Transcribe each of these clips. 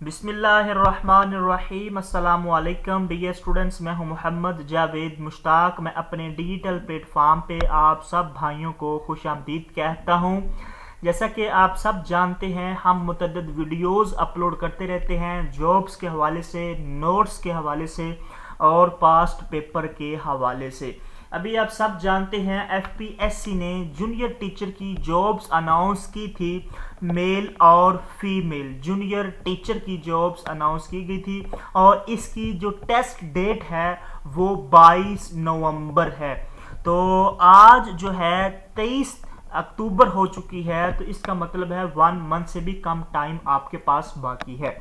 बिस्मिल्लाहिर्रहमानिर्रहीम अस्सलामुअलैकुम dear students, मैं हूं मोहम्मद जावेद मुश्ताक। मैं अपने डिजिटल प्लेटफॉर्म पे आप सब भाइयों को खुशामदीद कहता हूं। जैसा कि आप सब जानते हैं, हम मुतअद्दिद वीडियोस अपलोड करते रहते हैं, जॉब्स के हवाले से, नोट्स के हवाले से और पास्ट पेपर के हवाले से। अभी आप सब जानते हैं एफपीएससी ने जूनियर टीचर की जॉब्स अनाउंस की थी। मेल और फीमेल जूनियर टीचर की जॉब्स अनाउंस की गई थी और इसकी जो टेस्ट डेट है वो 22 नवंबर है। तो आज जो है 23 अक्टूबर हो चुकी है, तो इसका मतलब है 1 मंथ से भी कम टाइम आपके पास बाकी है।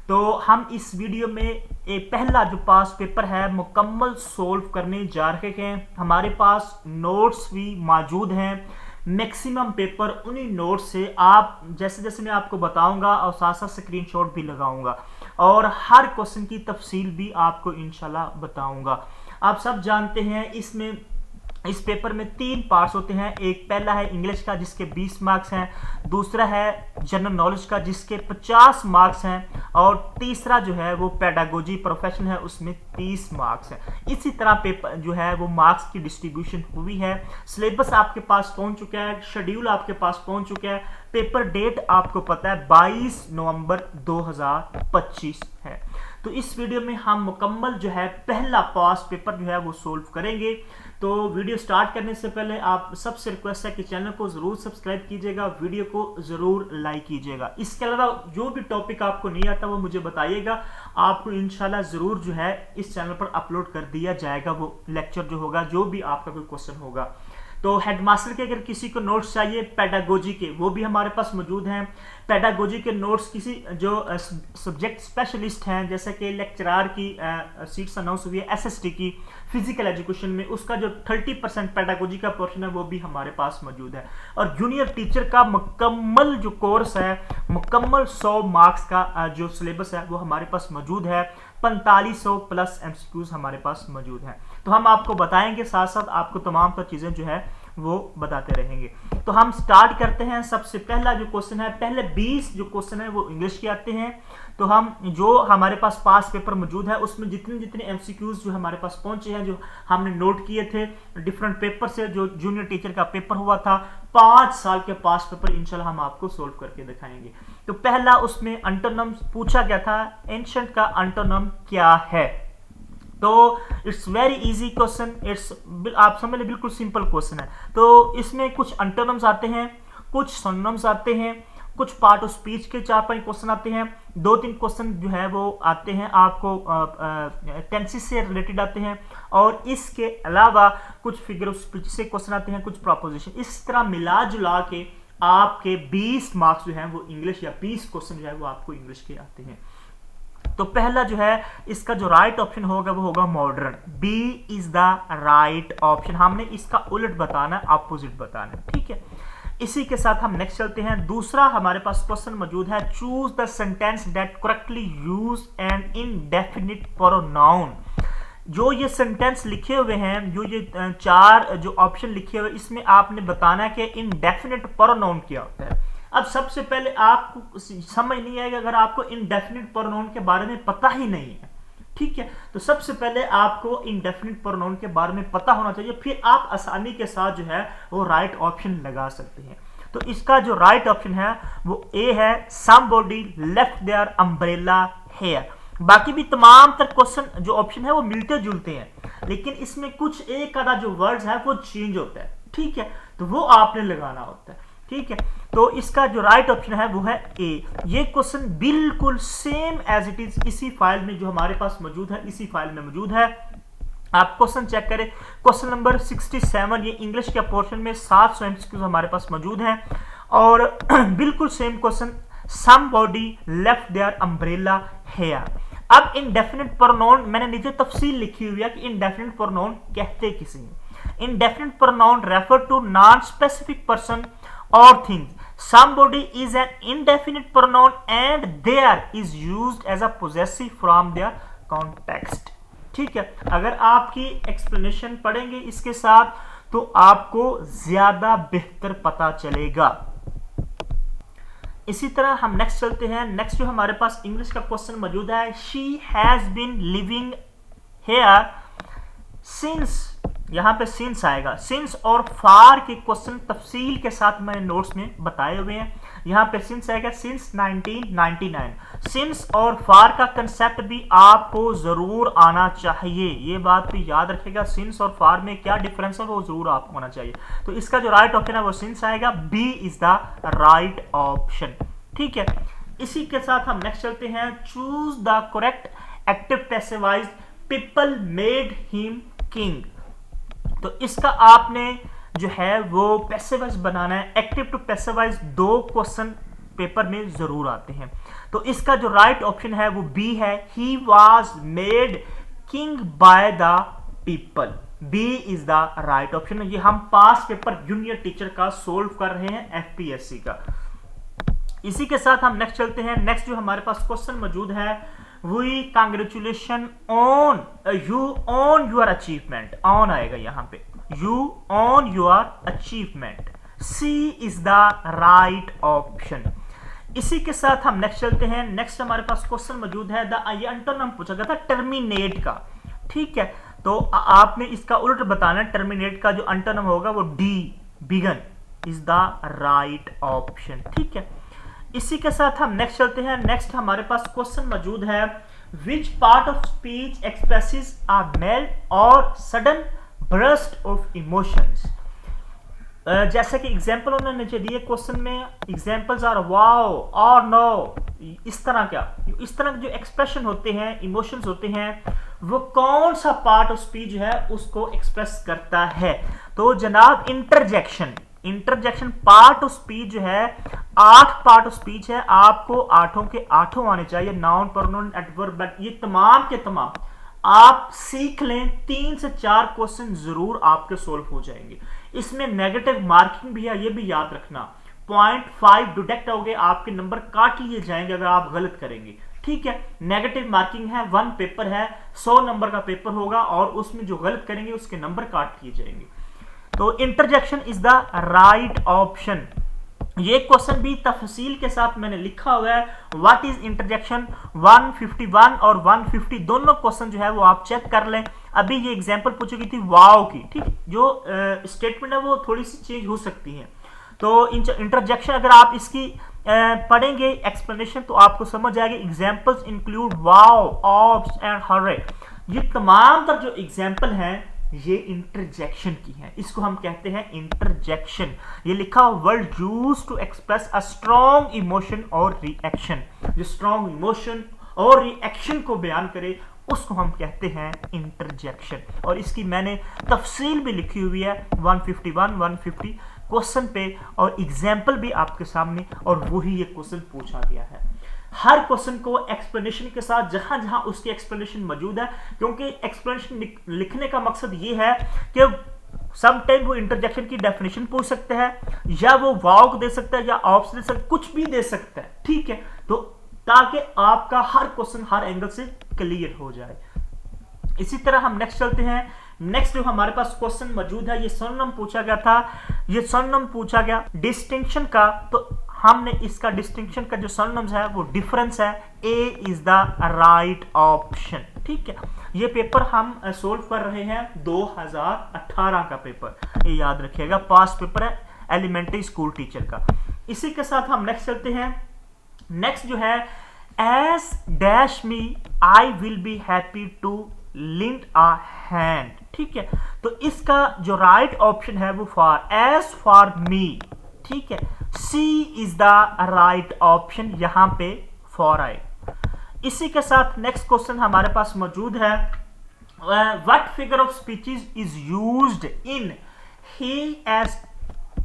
तो हम इस वीडियो में एक पहला जो पास पेपर है मुकम्मल सोल्व करने जा रहे हैं। हमारे पास नोट्स भी मौजूद हैं। मैक्सिमम पेपर उन्हीं नोट्स से आप जैसे जैसे मैं आपको बताऊंगा और साथ साथ स्क्रीनशॉट भी लगाऊंगा और हर क्वेश्चन की तफसील भी आपको इंशाल्लाह बताऊंगा। आप सब जानते हैं इस पेपर में 3 पार्ट्स होते हैं। एक पहला है इंग्लिश का जिसके 20 मार्क्स हैं, दूसरा है जनरल नॉलेज का जिसके 50 मार्क्स हैं और तीसरा जो है वो पेडागोजी प्रोफेशन है, उसमें 30 मार्क्स हैं। इसी तरह पेपर जो है वो मार्क्स की डिस्ट्रीब्यूशन हुई है। सिलेबस आपके पास पहुंच चुका है, शेड्यूल आपके पास पहुंच चुका है। पेपर डेट आपको पता है 22 नवंबर 2025 है। तो इस वीडियो में हम मुकम्मल जो है पहला पास पेपर जो है वो सोल्व करेंगे। तो वीडियो स्टार्ट करने से पहले आप सबसे रिक्वेस्ट है कि चैनल को जरूर सब्सक्राइब कीजिएगा, वीडियो को जरूर लाइक कीजिएगा। इसके अलावा जो भी टॉपिक आपको नहीं आता वो मुझे बताइएगा, आपको इंशाल्लाह जरूर जो है इस चैनल पर अपलोड कर दिया जाएगा। वो लेक्चर जो होगा, जो भी आपका कोई क्वेश्चन होगा। तो हेडमास्टर के अगर किसी को नोट्स चाहिए पेडागोजी के, वो भी हमारे पास मौजूद हैं। पेडागोजी के नोट्स किसी जो सब्जेक्ट स्पेशलिस्ट हैं, जैसे कि लेक्चरार की सीट्स अनाउंस हुई है एसएसटी की फिजिकल एजुकेशन में, उसका जो 30% पेडागोजी का पोर्शन है वो भी हमारे पास मौजूद है। और जूनियर टीचर का मुकम्मल जो कोर्स है, मुकम्मल 100 मार्क्स का जो सिलेबस है वो हमारे पास मौजूद है। 4500 प्लस एमसीक्यूज हमारे पास मौजूद हैं। तो हम आपको बताएंगे, साथ साथ आपको तमाम तर चीजें जो है वो बताते रहेंगे। तो हम स्टार्ट करते हैं। सबसे पहला जो क्वेश्चन है, पहले 20 जो क्वेश्चन है वो इंग्लिश के आते हैं। तो हम जो हमारे पास पास पेपर मौजूद है उसमें जितने जितने एमसीक्यूज जो हमारे पास पहुंचे हैं, जो हमने नोट किए थे डिफरेंट पेपर से, जो जूनियर टीचर का पेपर हुआ था 5 साल के पास पेपर, इंशाल्लाह हम आपको सोल्व करके दिखाएंगे। तो पहला उसमें एंटोनिम पूछा गया था, एंशिएंट का एंटोनिम क्या है। तो इट्स वेरी इजी क्वेश्चन, आप समझ लें बिल्कुल सिंपल क्वेश्चन है। तो इसमें कुछ एंटोनिम्स आते हैं, कुछ सिनोनिम्स आते हैं, कुछ पार्ट ऑफ स्पीच के 4-5 क्वेश्चन आते हैं, 2-3 क्वेश्चन जो है वो आते हैं आपको टेंसेस से रिलेटेड आते हैं, और इसके अलावा कुछ फिगर ऑफ स्पीच से क्वेश्चन आते हैं, कुछ प्रोपोजिशन। इस तरह मिला जुला के आपके 20 मार्क्स जो हैं वो इंग्लिश, या 20 क्वेश्चन जो है वो आपको इंग्लिश के आते हैं। तो पहला जो है इसका जो राइट ऑप्शन होगा वो होगा modern. B is the right option. हमने इसका उलट बताना, अपोजिट बताना, ठीक है। इसी के साथ हम नेक्स्ट चलते हैं। दूसरा हमारे पास क्वेश्चन मौजूद है, choose the sentence that correctly use N indefinite pronoun. जो ये सेंटेंस लिखे हुए हैं, जो ये 4 जो ऑप्शन लिखे हुए, इसमें आपने बताना है कि इनडेफिनिट प्रोनाउन क्या होता है। अब सबसे पहले आपको समझ नहीं आएगा अगर आपको इनडेफिनिट प्रोनाउन के बारे में पता ही नहीं है, ठीक है। तो सबसे पहले आपको इनडेफिनिट प्रोनाउन के बारे में पता होना चाहिए, फिर आप आसानी के साथ जो है वो राइट ऑप्शन लगा सकते हैं। तो इसका जो राइट ऑप्शन है वो ए है, somebody left there umbrella here. बाकी भी तमाम तक क्वेश्चन जो ऑप्शन है वो मिलते जुलते हैं, लेकिन इसमें कुछ एक आधा जो वर्ड्स है वो चेंज होता है, ठीक है। तो वो आपने लगाना होता है, ठीक है। तो इसका जो राइट ऑप्शन है वो है ए। ये क्वेश्चन बिल्कुल सेम एज इट इज इसी फाइल में जो हमारे पास मौजूद है, इसी फाइल में मौजूद है। आप क्वेश्चन चेक करें, क्वेश्चन नंबर 67, ये इंग्लिश के पोर्शन में 700 एमसीक्यूज हमारे पास मौजूद हैं और बिल्कुल same question, somebody left there umbrella here. अब इनडेफिनिट प्रोनाउन मैंने नीचे तफसील लिखी हुई है कि इनडेफिनिट प्रोनाउन कहते किसी हैं। Indefinite pronoun refer to non specific person or things. Somebody is an indefinite pronoun and there is used as a possessive from their context. ठीक है। अगर आपकी एक्सप्लेनेशन पढ़ेंगे इसके साथ तो आपको ज्यादा बेहतर पता चलेगा। इसी तरह हम नेक्स्ट चलते हैं। नेक्स्ट जो हमारे पास इंग्लिश का क्वेश्चन मौजूद है, she has been living here since, यहां पे सिंस आएगा। सिंस और फार के क्वेश्चन तफसील के साथ मैंने नोट्स में बताए हुए हैं। यहां पे सिंस आएगा सिंस 1999। सिंस और फार का कंसेप्ट भी आपको जरूर आना चाहिए, ये बात भी याद रखिएगा। सिंस और फार में क्या डिफरेंस है वो जरूर आपको आना चाहिए। तो इसका जो राइट ऑप्शन है वो सिंस आएगा, B is the right option. ठीक है, इसी के साथ हम नेक्स्ट चलते हैं। Choose the correct active passivised people made him king. तो इसका आपने जो है वो पैसिवाइज बनाना है। Active to passivise 2 question paper में जरूर आते हैं। तो इसका जो राइट ऑप्शन है वो बी है, he was made king by the people. B is the right option. ये हम पास पेपर जूनियर टीचर का सोल्व कर रहे हैं, एफपीएससी का। इसी के साथ हम नेक्स्ट चलते हैं। नेक्स्ट जो हमारे पास क्वेश्चन मौजूद है, we congratulation on you on your achievement. On आएगा यहां पे, you on your achievement. C is the right option. इसी के साथ हम नेक्स्ट चलते हैं। नेक्स्ट हमारे पास क्वेश्चन मौजूद है, ये एंटोनिम पूछा गया था टर्मिनेट का। ठीक है, तो आपने इसका उल्ट बताना है। टर्मिनेट का जो एंटोनिम होगा वो D, begun is the right option. ठीक है, इसी के साथ हम नेक्स्ट चलते हैं। नेक्स्ट हमारे पास क्वेश्चन मौजूद है, which part of speech expresses a melt और सडन बर्स्ट ऑफ इमोशंस। जैसे कि एग्जांपल उन्होंने नीचे दिए क्वेश्चन में, एग्जांपल्स आर वाओ और नो। इस तरह क्या, इस तरह जो एक्सप्रेशन होते हैं, इमोशंस होते हैं, वो कौन सा पार्ट ऑफ स्पीच जो है उसको एक्सप्रेस करता है। तो जनाब interjection, interjection part of speech जो है 8 पार्ट ऑफ स्पीच है, आपको 8 के 8 आने चाहिए। नाउन, प्रोनाउन, एडवर्ब, ये तमाम के तमाम आप सीख लें। 3 से 4 क्वेश्चन जरूर आपके सोल्व हो जाएंगे। इसमें नेगेटिव मार्किंग भी है, ये भी याद रखना। 0.5 डिडक्ट हो गए, आपके नंबर काट लिए जाएंगे अगर आप गलत करेंगे। ठीक है, नेगेटिव मार्किंग है, 1 पेपर है, 100 नंबर का पेपर होगा और उसमें जो गलत करेंगे उसके नंबर काट लिए जाएंगे। तो interjection is the right option. ये क्वेश्चन भी तफसील के साथ मैंने लिखा हुआ है, व्हाट इज इंटरजेक्शन। 151 और 150 दोनों क्वेश्चन जो है वो आप चेक कर लें। अभी ये एग्जांपल पूछी गई थी वाओ की। ठीक, जो स्टेटमेंट है वो थोड़ी सी चेंज हो सकती है। तो इंटरजेक्शन अगर आप इसकी पढ़ेंगे एक्सप्लेनेशन तो आपको समझ आएगी। Examples include wow, oops and hurray. ये तमाम तर जो एग्जांपल हैं ये इंटरजेक्शन की है, इसको हम कहते हैं इंटरजेक्शन। ये लिखा हुआ word used to express a strong emotion और रिएक्शन। जो स्ट्रॉन्ग इमोशन और रिएक्शन को बयान करे उसको हम कहते हैं इंटरजेक्शन। और इसकी मैंने तफसील भी लिखी हुई है 151 150 क्वेश्चन पे, और एग्जाम्पल भी आपके सामने, और वही ये क्वेश्चन पूछा गया है। हर क्वेश्चन को एक्सप्लेनेशन के साथ जहां जहां उसकी एक्सप्लेनेशन मौजूद है, क्योंकि एक्सप्लेनेशन लिखने का मकसद ये है कि सम टाइम वो इंटरजेक्शन की डेफिनेशन पूछ सकते हैं, या वो वाव को दे सकता है, या ऑप्स दे सकता है, कुछ भी दे सकता है। ठीक है, तो ताकि आपका हर क्वेश्चन हर एंगल से क्लियर हो जाए। इसी तरह हम नेक्स्ट चलते हैं। नेक्स्ट जो हमारे पास क्वेश्चन मौजूद है, ये सिनोनिम पूछा गया था, ये सिनोनिम पूछा गया डिस्टिंक्शन का। तो हमने इसका डिस्टिंक्शन का जो सिनोनिम्स है वो डिफरेंस है। A is the right option. ठीक है, ये पेपर हम सोल्व कर रहे हैं 2018 का पेपर, ये याद रखिएगा, पास पेपर है एलिमेंट्री स्कूल टीचर का। इसी के साथ हम नेक्स्ट चलते हैं। नेक्स्ट जो है, as dash me I will be happy to lend a hand. ठीक है, तो इसका जो राइट ऑप्शन है वो फॉर, एज फॉर मी। ठीक है, C is the right option, यहां पे फॉर आए। इसी के साथ नेक्स्ट क्वेश्चन हमारे पास मौजूद है, what figure of speeches is used in he as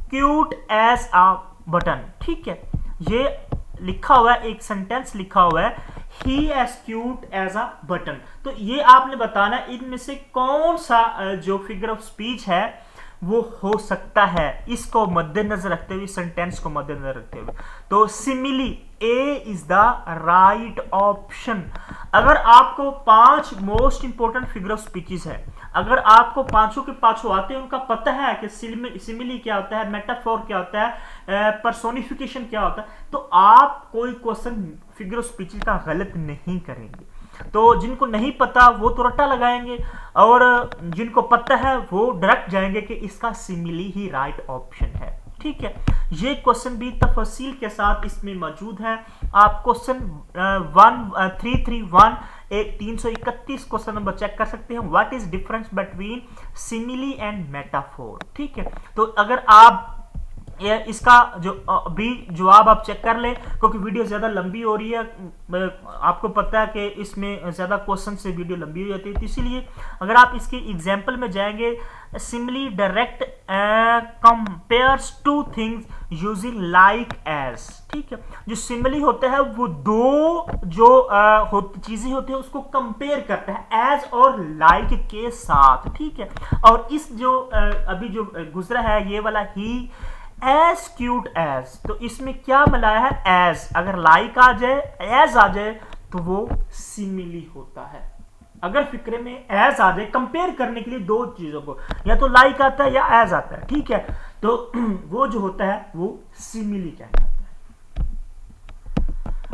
cute as a button. ठीक है, ये लिखा हुआ है, एक सेंटेंस लिखा हुआ है, he as cute as a button. तो ये आपने बताना इनमें से कौन सा जो फिगर ऑफ स्पीच है वो हो सकता है, इसको मद्देनजर रखते हुए, सेंटेंस को मद्देनजर रखते हुए। तो simile, A is the right option. अगर आपको 5 most important figure of speeches है, अगर आपको पांचों के पांचों आते हैं, उनका पता है कि सिमिली क्या होता है, मेटाफोर क्या होता है, पर्सोनिफिकेशन क्या होता है, तो आप कोई क्वेश्चन फिगर ऑफ स्पीच का गलत नहीं करेंगे। तो जिनको नहीं पता वो तो रट्टा लगाएंगे, और जिनको पता है वो डायरेक्ट जाएंगे कि इसका सिमिली ही राइट ऑप्शन है। ठीक है, ये क्वेश्चन भी तफसील के साथ इसमें मौजूद है। आप क्वेश्चन 331 331 क्वेश्चन नंबर चेक कर सकते हैं। What is difference between simile and metaphor. ठीक है, तो अगर आप इसका जो भी जवाब आप चेक कर लें, क्योंकि वीडियो ज़्यादा लंबी हो रही है, आपको पता है कि इसमें ज़्यादा क्वेश्चन से वीडियो लंबी हो जाती है, तो इसीलिए अगर आप इसके एग्जाम्पल में जाएंगे, simile direct compares two things using like as. ठीक है, जो सिमिली होता है वो दो जो चीज़ें होती है उसको कंपेयर करता है एज और लाइक के साथ। ठीक है, और इस जो अभी जो गुजरा है ये वाला ही एज क्यूट एज, तो इसमें क्या मिलाया है, एज। अगर लाइक आ जाए, एज आ जाए, तो वो सिमिली होता है। अगर फिक्रे में एज आ जाए कंपेयर करने के लिए दो चीजों को, या तो लाइक आता है या एज आता है। ठीक है, तो वो जो होता है वो सिमिली कहलाता है।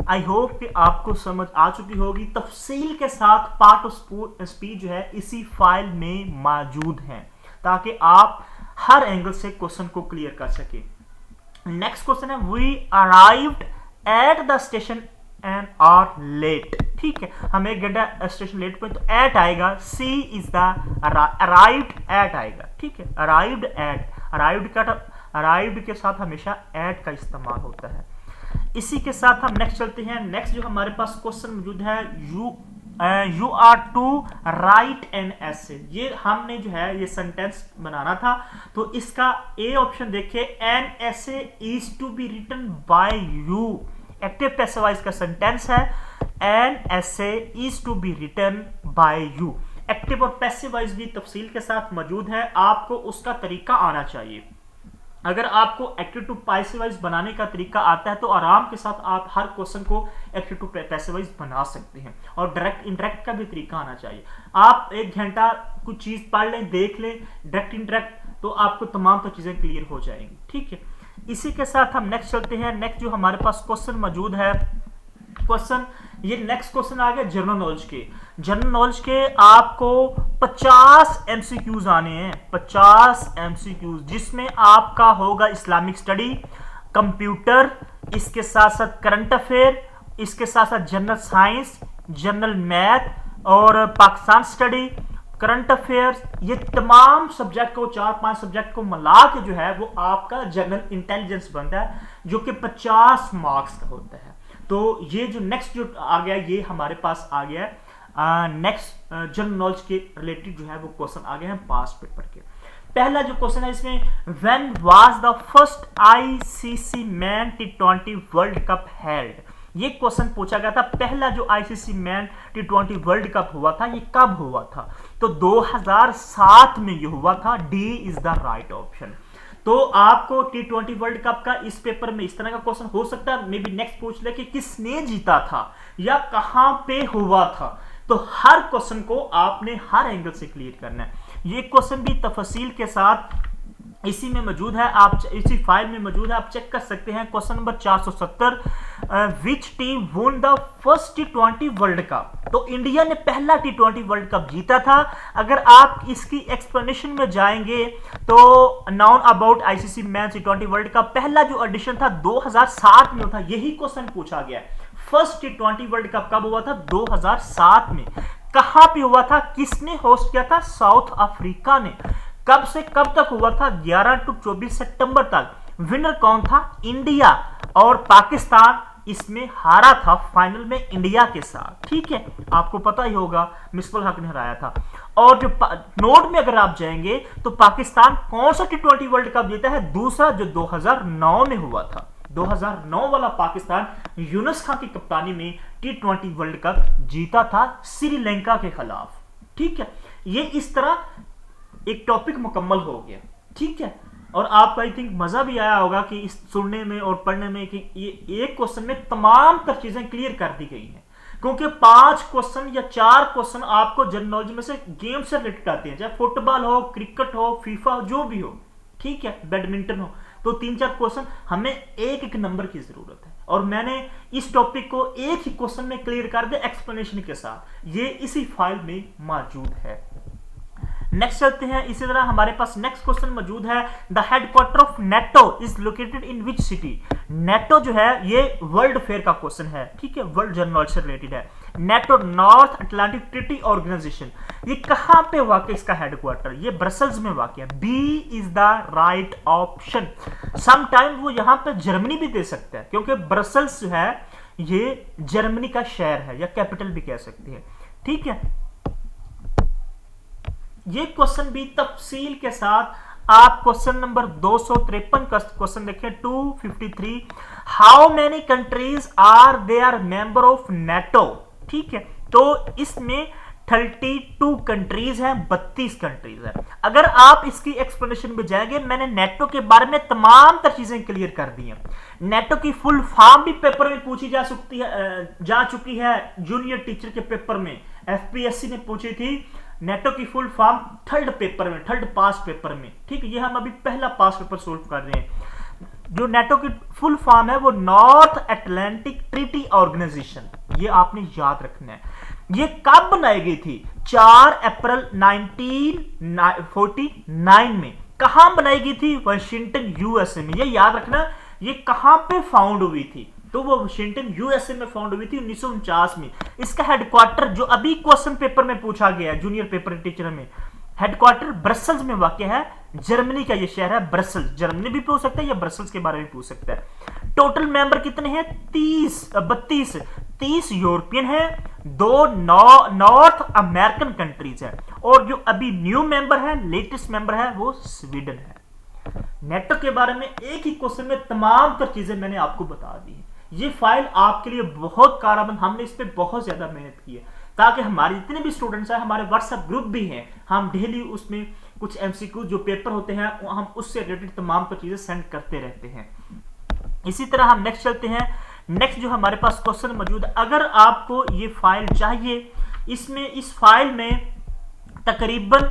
आई होप कि आपको समझ आ चुकी होगी। तफसील के साथ पार्ट ऑफ स्पीच जो है इसी फाइल में मौजूद है, ताकि आप हर एंगल से क्वेश्चन को क्लियर कर सके। नेक्स्ट क्वेश्चन है, we arrived at the station and are late. ठीक है, हम 1 घंटा स्टेशन लेट पे, तो एट आएगा, सी इज द अराइव्ड एट आएगा। ठीक है, अराइव्ड एट, अराइव्ड के साथ हमेशा एट का इस्तेमाल होता है। इसी के साथ हम नेक्स्ट चलते हैं। नेक्स्ट जो हमारे पास क्वेश्चन मौजूद है, you are to write an essay. ये हमने जो है ये सेंटेंस बनाना था, तो इसका ए ऑप्शन देखिए, an essay is to be written by you. Active passive voice का सेंटेंस है, an essay is to be written by you. Active और पैसिव वॉइस भी तफसील के साथ मौजूद है, आपको उसका तरीका आना चाहिए। अगर आपको एक्टिव टू पैसिव वॉइस बनाने का तरीका आता है तो आराम के साथ आप हर क्वेश्चन को एक्टिव टू पैसिव वॉइस बना सकते हैं, और डायरेक्ट इंडायरेक्ट का भी तरीका आना चाहिए। आप 1 घंटा कुछ चीज पढ़ लें, देख लें, डायरेक्ट इंडायरेक्ट, तो आपको तमाम तो चीजें क्लियर हो जाएंगी। ठीक है, इसी के साथ हम नेक्स्ट चलते हैं। नेक्स्ट जो हमारे पास क्वेश्चन मौजूद है, क्वेश्चन ये नेक्स्ट क्वेश्चन आ गया जनरल नॉलेज के। जनरल नॉलेज के आपको 50 एमसीक्यूज आने हैं, 50 एमसीक्यूज, जिसमें आपका होगा इस्लामिक स्टडी, कंप्यूटर, इसके साथ साथ करंट अफेयर, इसके साथ साथ जनरल साइंस, जनरल मैथ और पाकिस्तान स्टडी, करंट अफेयर्स। ये तमाम सब्जेक्ट को, 4-5 सब्जेक्ट को मिला के जो है वो आपका जनरल इंटेलिजेंस बनता है, जो कि 50 मार्क्स का होता है। तो ये जो नेक्स्ट जो आ गया, ये हमारे पास आ गया है नेक्स्ट जनरल नॉलेज के रिलेटेड जो है वो क्वेश्चन आ गए हैं पास्ट पेपर के। पहला जो क्वेश्चन है इसमें, when was the first ICC man T20 world cup held. ये क्वेश्चन पूछा गया था, पहला जो ICC man T20 world cup हुआ था ये कब हुआ था, तो 2007 में ये हुआ था। D is the right option. तो आपको T20 वर्ल्ड कप का इस पेपर में इस तरह का क्वेश्चन हो सकता है, मे बी नेक्स्ट पूछ ले कि किसने जीता था या कहां पे हुआ था। तो हर क्वेश्चन को आपने हर एंगल से क्लियर करना है। ये क्वेश्चन भी तफसील के साथ इसी में मौजूद है, आप इसी फाइल में मौजूद है, आप चेक कर सकते हैं। Question number 470, which team won the first T20 world cup. तो इंडिया ने पहला T20 वर्ल्ड कप जीता था। अगर आप इसकी एक्सप्लेनेशन में जाएंगे तो noun about ICC man T20 world cup, पहला जो एडिशन था 2007 में था। यही क्वेश्चन पूछा गया, फर्स्ट T20 वर्ल्ड कप कब हुआ था, 2007 में। कहां पे हुआ था, किसने होस्ट किया था, साउथ अफ्रीका ने। कब से कब तक हुआ था, 11 से 24 सितंबर तक। विनर कौन था, इंडिया, और पाकिस्तान इसमें हारा था फाइनल में इंडिया के साथ। ठीक है, आपको पता ही होगा मिसबाह हक ने हराया था। और जो नोट में अगर आप जाएंगे तो पाकिस्तान कौन सा T20 वर्ल्ड कप जीता है, दूसरा जो 2009 में हुआ था। 2009 वाला पाकिस्तान यूनुस खान की कप्तानी में T20 वर्ल्ड कप जीता था श्रीलंका के खिलाफ। ठीक है, ये इस तरह एक टॉपिक मुकम्मल हो गया। ठीक है, और आपको आई थिंक मजा भी आया होगा कि इस सुनने में और पढ़ने में कि ये एक क्वेश्चन में तमाम तर चीजें क्लियर कर दी गई हैं। क्योंकि 5 क्वेश्चन या 4 क्वेश्चन आपको जनरल नॉलेज में से गेम से रिलेटेड आते हैं, चाहे फुटबॉल हो, क्रिकेट हो, फीफा हो, जो भी हो, ठीक है, बैडमिंटन हो, तो 3-4 क्वेश्चन हमें एक एक नंबर की जरूरत है। और मैंने इस टॉपिक को एक ही क्वेश्चन में क्लियर कर दिया एक्सप्लेनेशन के साथ, ये इसी फाइल में मौजूद है। नेक्स्ट चलते हैं। इसी तरह हमारे पास नेक्स्ट क्वेश्चन मौजूद है, the headquarter of NATO is located in which city. NATO जो है ये वर्ल्ड फेयर का क्वेश्चन है, ठीक है, वर्ल्ड जर्नल से रिलेटेड है। NATO North Atlantic Treaty Organization, ये कहां पे वाकई इसका हेडक्वार्टर, ये ब्रसल्स में वाकई है। B is the right option. Sometime वो यहां पे जर्मनी भी दे सकता है, क्योंकि ब्रसल्स जो है ये जर्मनी का शहर है या कैपिटल भी कह सकते हैं, ठीक है। ये क्वेश्चन भी तफसील के साथ आप क्वेश्चन नंबर 253 का क्वेश्चन देखें, 253, how many countries are they are member of NATO, ठीक है। तो इसमें 32 कंट्रीज हैं, 32 कंट्रीज हैं। अगर आप इसकी एक्सप्लेनेशन में जाएंगे, मैंने नेटो के बारे में तमाम तर चीजें क्लियर कर दी हैं। नेटो की फुल फॉर्म भी पेपर में पूछी जा चुकी है जूनियर टीचर के पेपर में, एफपीएससी ने पूछी थी नेटो की full form third pass paper में, ठीक है। ये हम अभी पहला पास पेपर सोल्व कर रहे हैं। जो नेटो की फुल फॉर्म है वो नॉर्थ अटलांटिक ट्रीटी ऑर्गेनाइजेशन, ये आपने याद रखना है। ये कब बनाई गई थी? 4 अप्रैल 1949 में। कहां बनाई गई थी? वाशिंगटन यूएसए में। ये याद रखना, ये कहां पे फाउंड हुई थी? तो वो वाशिंगटन यूएसए में फाउंड हुई थी 1949 में। इसका हेडक्वार्टर जो अभी क्वेश्चन पेपर में पूछा गया है जूनियर पेपर टीचर में, हेडक्वार्टर ब्रसल्स में वाक़ है। जर्मनी का ये शहर है ब्रसल्स। जर्मनी भी पूछ सकता है या ब्रसल्स के बारे में पूछ सकता है। टोटल मेंबर कितने हैं? 30 यूरोपियन है, 2 नॉर्थ अमेरिकन कंट्रीज है, और जो अभी न्यू मेंबर है, लेटेस्ट मेंबर है, वो स्वीडन है। नेटो के बारे में एक ही क्वेश्चन में तमाम तर चीजें मैंने आपको बता दी है। ये फाइल आपके लिए बहुत कारगर, हमने इस पे बहुत ज्यादा मेहनत की है, ताकि हमारे जितने भी स्टूडेंट्स हैं, हमारे व्हाट्सएप ग्रुप भी हैं, हम डेली उसमें कुछ एमसीक्यू जो पेपर होते हैं हम उससे रिलेटेड तमाम तर चीजें सेंड करते रहते हैं। इसी तरह हम नेक्स्ट चलते हैं। नेक्स्ट जो हमारे पास क्वेश्चन मौजूद है, अगर आपको ये फाइल चाहिए, इसमें इस फाइल में तकरीबन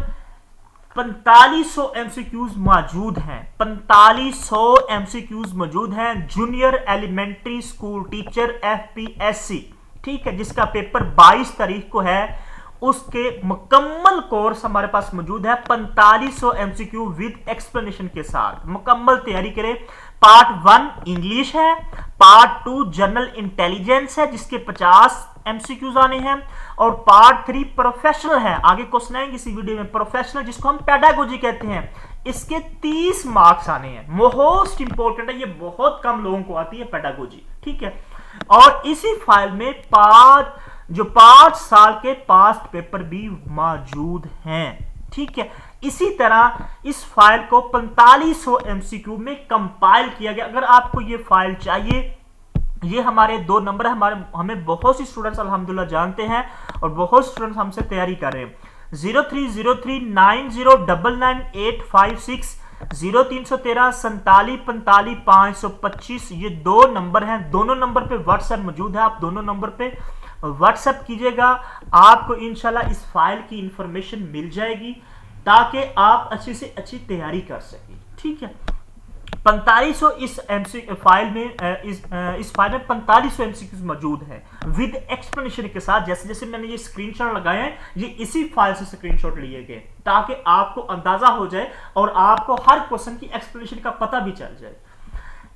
4500 एमसीक्यूज मौजूद हैं। 4500 एमसीक्यूज मौजूद हैं junior elementary school teacher FPSC, ठीक है, जिसका पेपर 22 तारीख को है। उसके मुकम्मल कोर्स हमारे पास मौजूद है 4500 एमसीक्यू विद एक्सप्लेनेशन के साथ। मुकम्मल तैयारी करें। पार्ट 1 इंग्लिश है, पार्ट 2 जनरल इंटेलिजेंस है जिसके 50 एमसीक्यूज आने हैं, और पार्ट 3 प्रोफेशनल है। आगे क्वेश्चन आएंगे इसी वीडियो में। प्रोफेशनल जिसको हम पेडागोजी कहते हैं, इसके 30 मार्क्स आने हैं। मोस्ट इंपोर्टेंट है, ये बहुत कम लोगों को आती है पेडागोजी, ठीक है। और इसी फाइल में 5 साल के पास्ट पेपर भी मौजूद हैं, ठीक है। इसी तरह इस फाइल को 4500 एमसीक्यू में कंपाइल किया गया। अगर आपको ये फाइल चाहिए, ये हमारे 2 नंबर है, हमें बहुत सी स्टूडेंट्स अल्हम्दुलिल्लाह जानते हैं और बहुत स्टूडेंट्स हमसे तैयारी कर रहे हैं। 030390999856, 0313 47 45 525, ये 2 नंबर हैं। दोनों नंबर पे व्हाट्सएप मौजूद है, आप दोनों नंबर पे व्हाट्सएप कीजिएगा। आपको इंशाल्लाह इस फाइल की इंफॉर्मेशन मिल जाएगी ताकि आप अच्छी से अच्छी तैयारी कर सकें, ठीक है। 4500 इस फाइल में 4500 एमसीक्यूज मौजूद है विद एक्सप्लेनेशन के साथ। जैसे जैसे मैंने ये स्क्रीनशॉट लगाए हैं, ये इसी फाइल से स्क्रीनशॉट लिए गए ताकि आपको अंदाजा हो जाए और आपको हर क्वेश्चन की एक्सप्लेनेशन का पता भी चल जाए।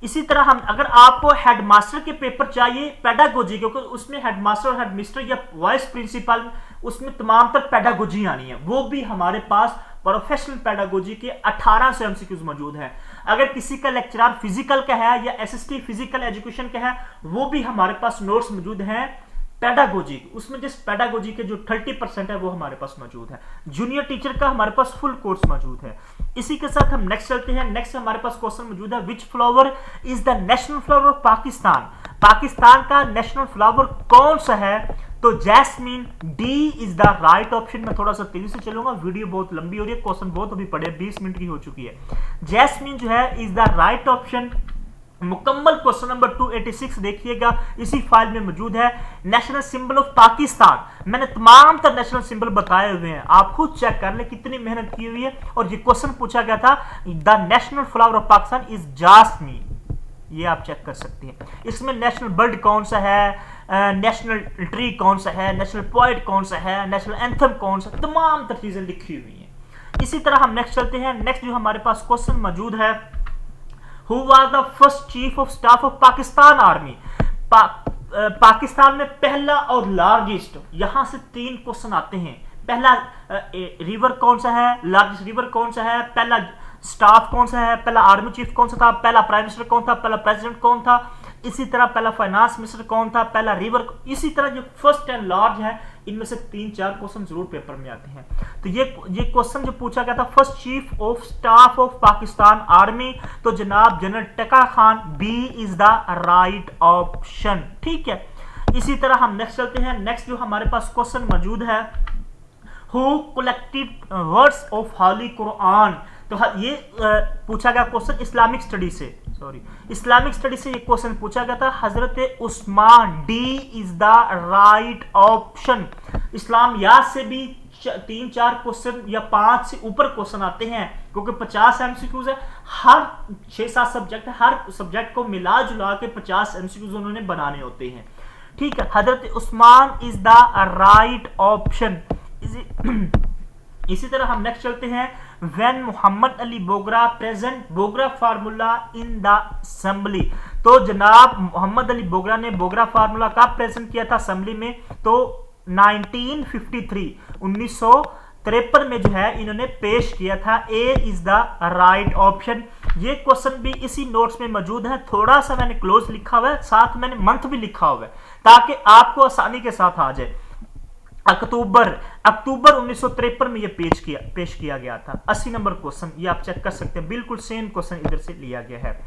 इसी तरह अगर आपको हेडमास्टर के पेपर चाहिए पेडागोजी, क्योंकि उसमें हेडमास्टर और हेडमिस्टर या वाइस प्रिंसिपल, उसमें तमाम तर पेडागोजी आनी है, वो भी हमारे पास प्रोफेशनल पेडागोजी के 1800 एमसीक्यूज मौजूद हैं। अगर किसी का लेक्चरर फिजिकल का है या एसएसटी फिजिकल एजुकेशन का है, वो भी हमारे पास नोट्स मौजूद हैं पेडागोजी। उसमें जिस पेडागोजी के जो 30% है वो हमारे पास मौजूद है। जूनियर टीचर का हमारे पास फुल कोर्स मौजूद है। इसी के साथ हम नेक्स्ट चलते हैं। नेक्स्ट हमारे पास क्वेश्चन मौजूद है, विच flower is the national flower of Pakistan. Pakistan का नेशनल फ्लावर कौन सा है? तो jasmine, D is the right option. मैं थोड़ा सा तेजी से चलूंगा, वीडियो बहुत लंबी हो रही है, क्वेश्चन बहुत अभी पड़े, 20 मिनट की हो चुकी है। जैस्मीन जो है इज द राइट ऑप्शन। मुकम्मल क्वेश्चन नंबर 286 देखिएगा, इसी फाइल में मौजूद है। नेशनल सिंबल ऑफ पाकिस्तान, मैंने तमाम तर नेशनल सिंबल बताए हुए हैं, आप खुद चेक कर ले कितनी मेहनत की हुई है। और ये क्वेश्चन पूछा गया था, the national flower of Pakistan is Jasmine, ये आप चेक कर सकते हैं। इसमें नेशनल बर्ड कौन सा है, नेशनल ट्री कौन सा है, नेशनल पोएट कौन सा है, नेशनल एंथम कौन सा, तमाम तर चीजें लिखी हुई हैं। इसी तरह हम नेक्स्ट चलते हैं। नेक्स्ट जो हमारे पास क्वेश्चन मौजूद है, Who was the first chief of staff of Pakistan Army? Pakistan में पहला और लार्जेस्ट, यहां से 3 क्वेश्चन आते हैं। पहला रिवर कौन सा है, लार्जेस्ट रिवर कौन सा है, पहला स्टाफ कौन सा है, पहला आर्मी चीफ कौन सा था, पहला प्राइम मिनिस्टर कौन था, पहला प्रेसिडेंट कौन था, इसी तरह पहला फाइनेंस मिनिस्टर कौन था, पहला रिवर, इसी तरह जो फर्स्ट एंड लार्ज है, इनमें से 3-4 क्वेश्चन जरूर पेपर में आते हैं। तो ये क्वेश्चन जो पूछा गया था, first chief of staff of Pakistan army, तो जनाब general Tikka Khan, B is the right option. ठीक है, इसी तरह हम नेक्स्ट चलते हैं। नेक्स्ट जो हमारे पास क्वेश्चन मौजूद है, who collected words of holy Quran, तो ये पूछा गया क्वेश्चन इस्लामिक स्टडी से, इस्लामिक स्टडी से ये क्वेश्चन पूछा गया था। हजरत Usman, D is the right option. इस्लाम याद से भी 3-4 क्वेश्चन या 5 से ऊपर क्वेश्चन आते हैं, क्योंकि 50 एमसीक्यूज है, हर 6-7 सब्जेक्ट है, हर सब्जेक्ट को मिला जुला के 50 एमसीक्यूज उन्होंने बनाने होते हैं। ठीक है, हजरत Usman is the right option. इसी तरह हम नेक्स्ट चलते हैं। When Mohammad Ali Bogra present Bogra formula in the assembly, तो जनाब मोहम्मद अली बोगरा ने बोगरा फार्मूला कब प्रेजेंट किया था असेंबली में, तो 1953 में जो है इन्होंने पेश किया था। ए इज द राइट ऑप्शन। ये क्वेश्चन भी इसी नोट्स में मौजूद है, थोड़ा सा मैंने क्लोज लिखा हुआ है, साथ मैंने मंथ भी लिखा हुआ है ताकि आपको आसानी के साथ आ जाए। अक्टूबर 1953 में ये पेश किया गया था। 80 नंबर क्वेश्चन, ये आप चेक कर सकते हैं, बिल्कुल सेम क्वेश्चन इधर से लिया गया है।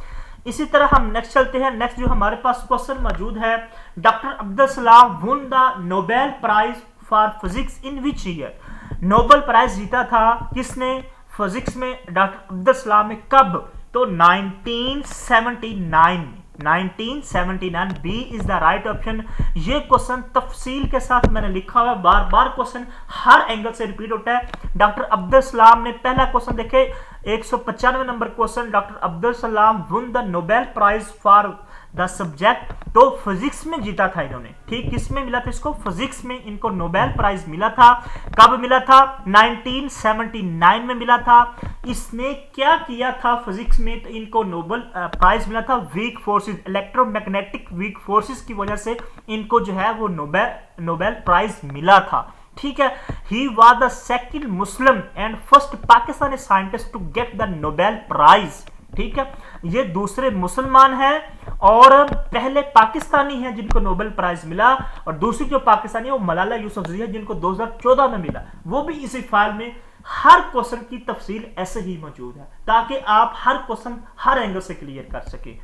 इसी तरह हम नेक्स्ट चलते हैं। नेक्स्ट जो हमारे पास क्वेश्चन मौजूद है, doctor Abdul Salam won the Nobel prize for physics in which year, Nobel prize जीता था किसने फिजिक्स में, डॉक्टर अब्दुल सलाम ने, कब, तो 1979 में, 1979, B is the right option. ये क्वेश्चन तफसील के साथ मैंने लिखा हुआ है, बार बार क्वेश्चन हर एंगल से रिपीट होता है। डॉक्टर अब्दुल सलाम ने पहला क्वेश्चन देखे, 195 number question, doctor Abdul Salam won the Nobel prize for the subject, तो फिजिक्स में जीता था इन्होंने। ठीक, किसमें मिला था इसको, फिजिक्स में इनको नोबेल प्राइज मिला था। कब मिला था, 1979 में मिला था। इसने क्या किया था फिजिक्स में, तो इनको नोबेल प्राइज मिला था weak forces, electromagnetic weak forces की वजह से इनको जो है वो नोबेल प्राइज मिला था। ठीक है, he was the second Muslim and first Pakistani scientist to get the Nobel prize. ठीक है, ये दूसरे मुसलमान हैं और पहले पाकिस्तानी हैं जिनको नोबेल प्राइज मिला, और दूसरी जो पाकिस्तानी है वो मलाला यूसुफजई है जिनको 2014 में मिला। वो भी इसी फाइल में हर क्वेश्चन की तफसील ऐसे ही मौजूद है ताकि आप हर क्वेश्चन हर एंगल से क्लियर कर सके।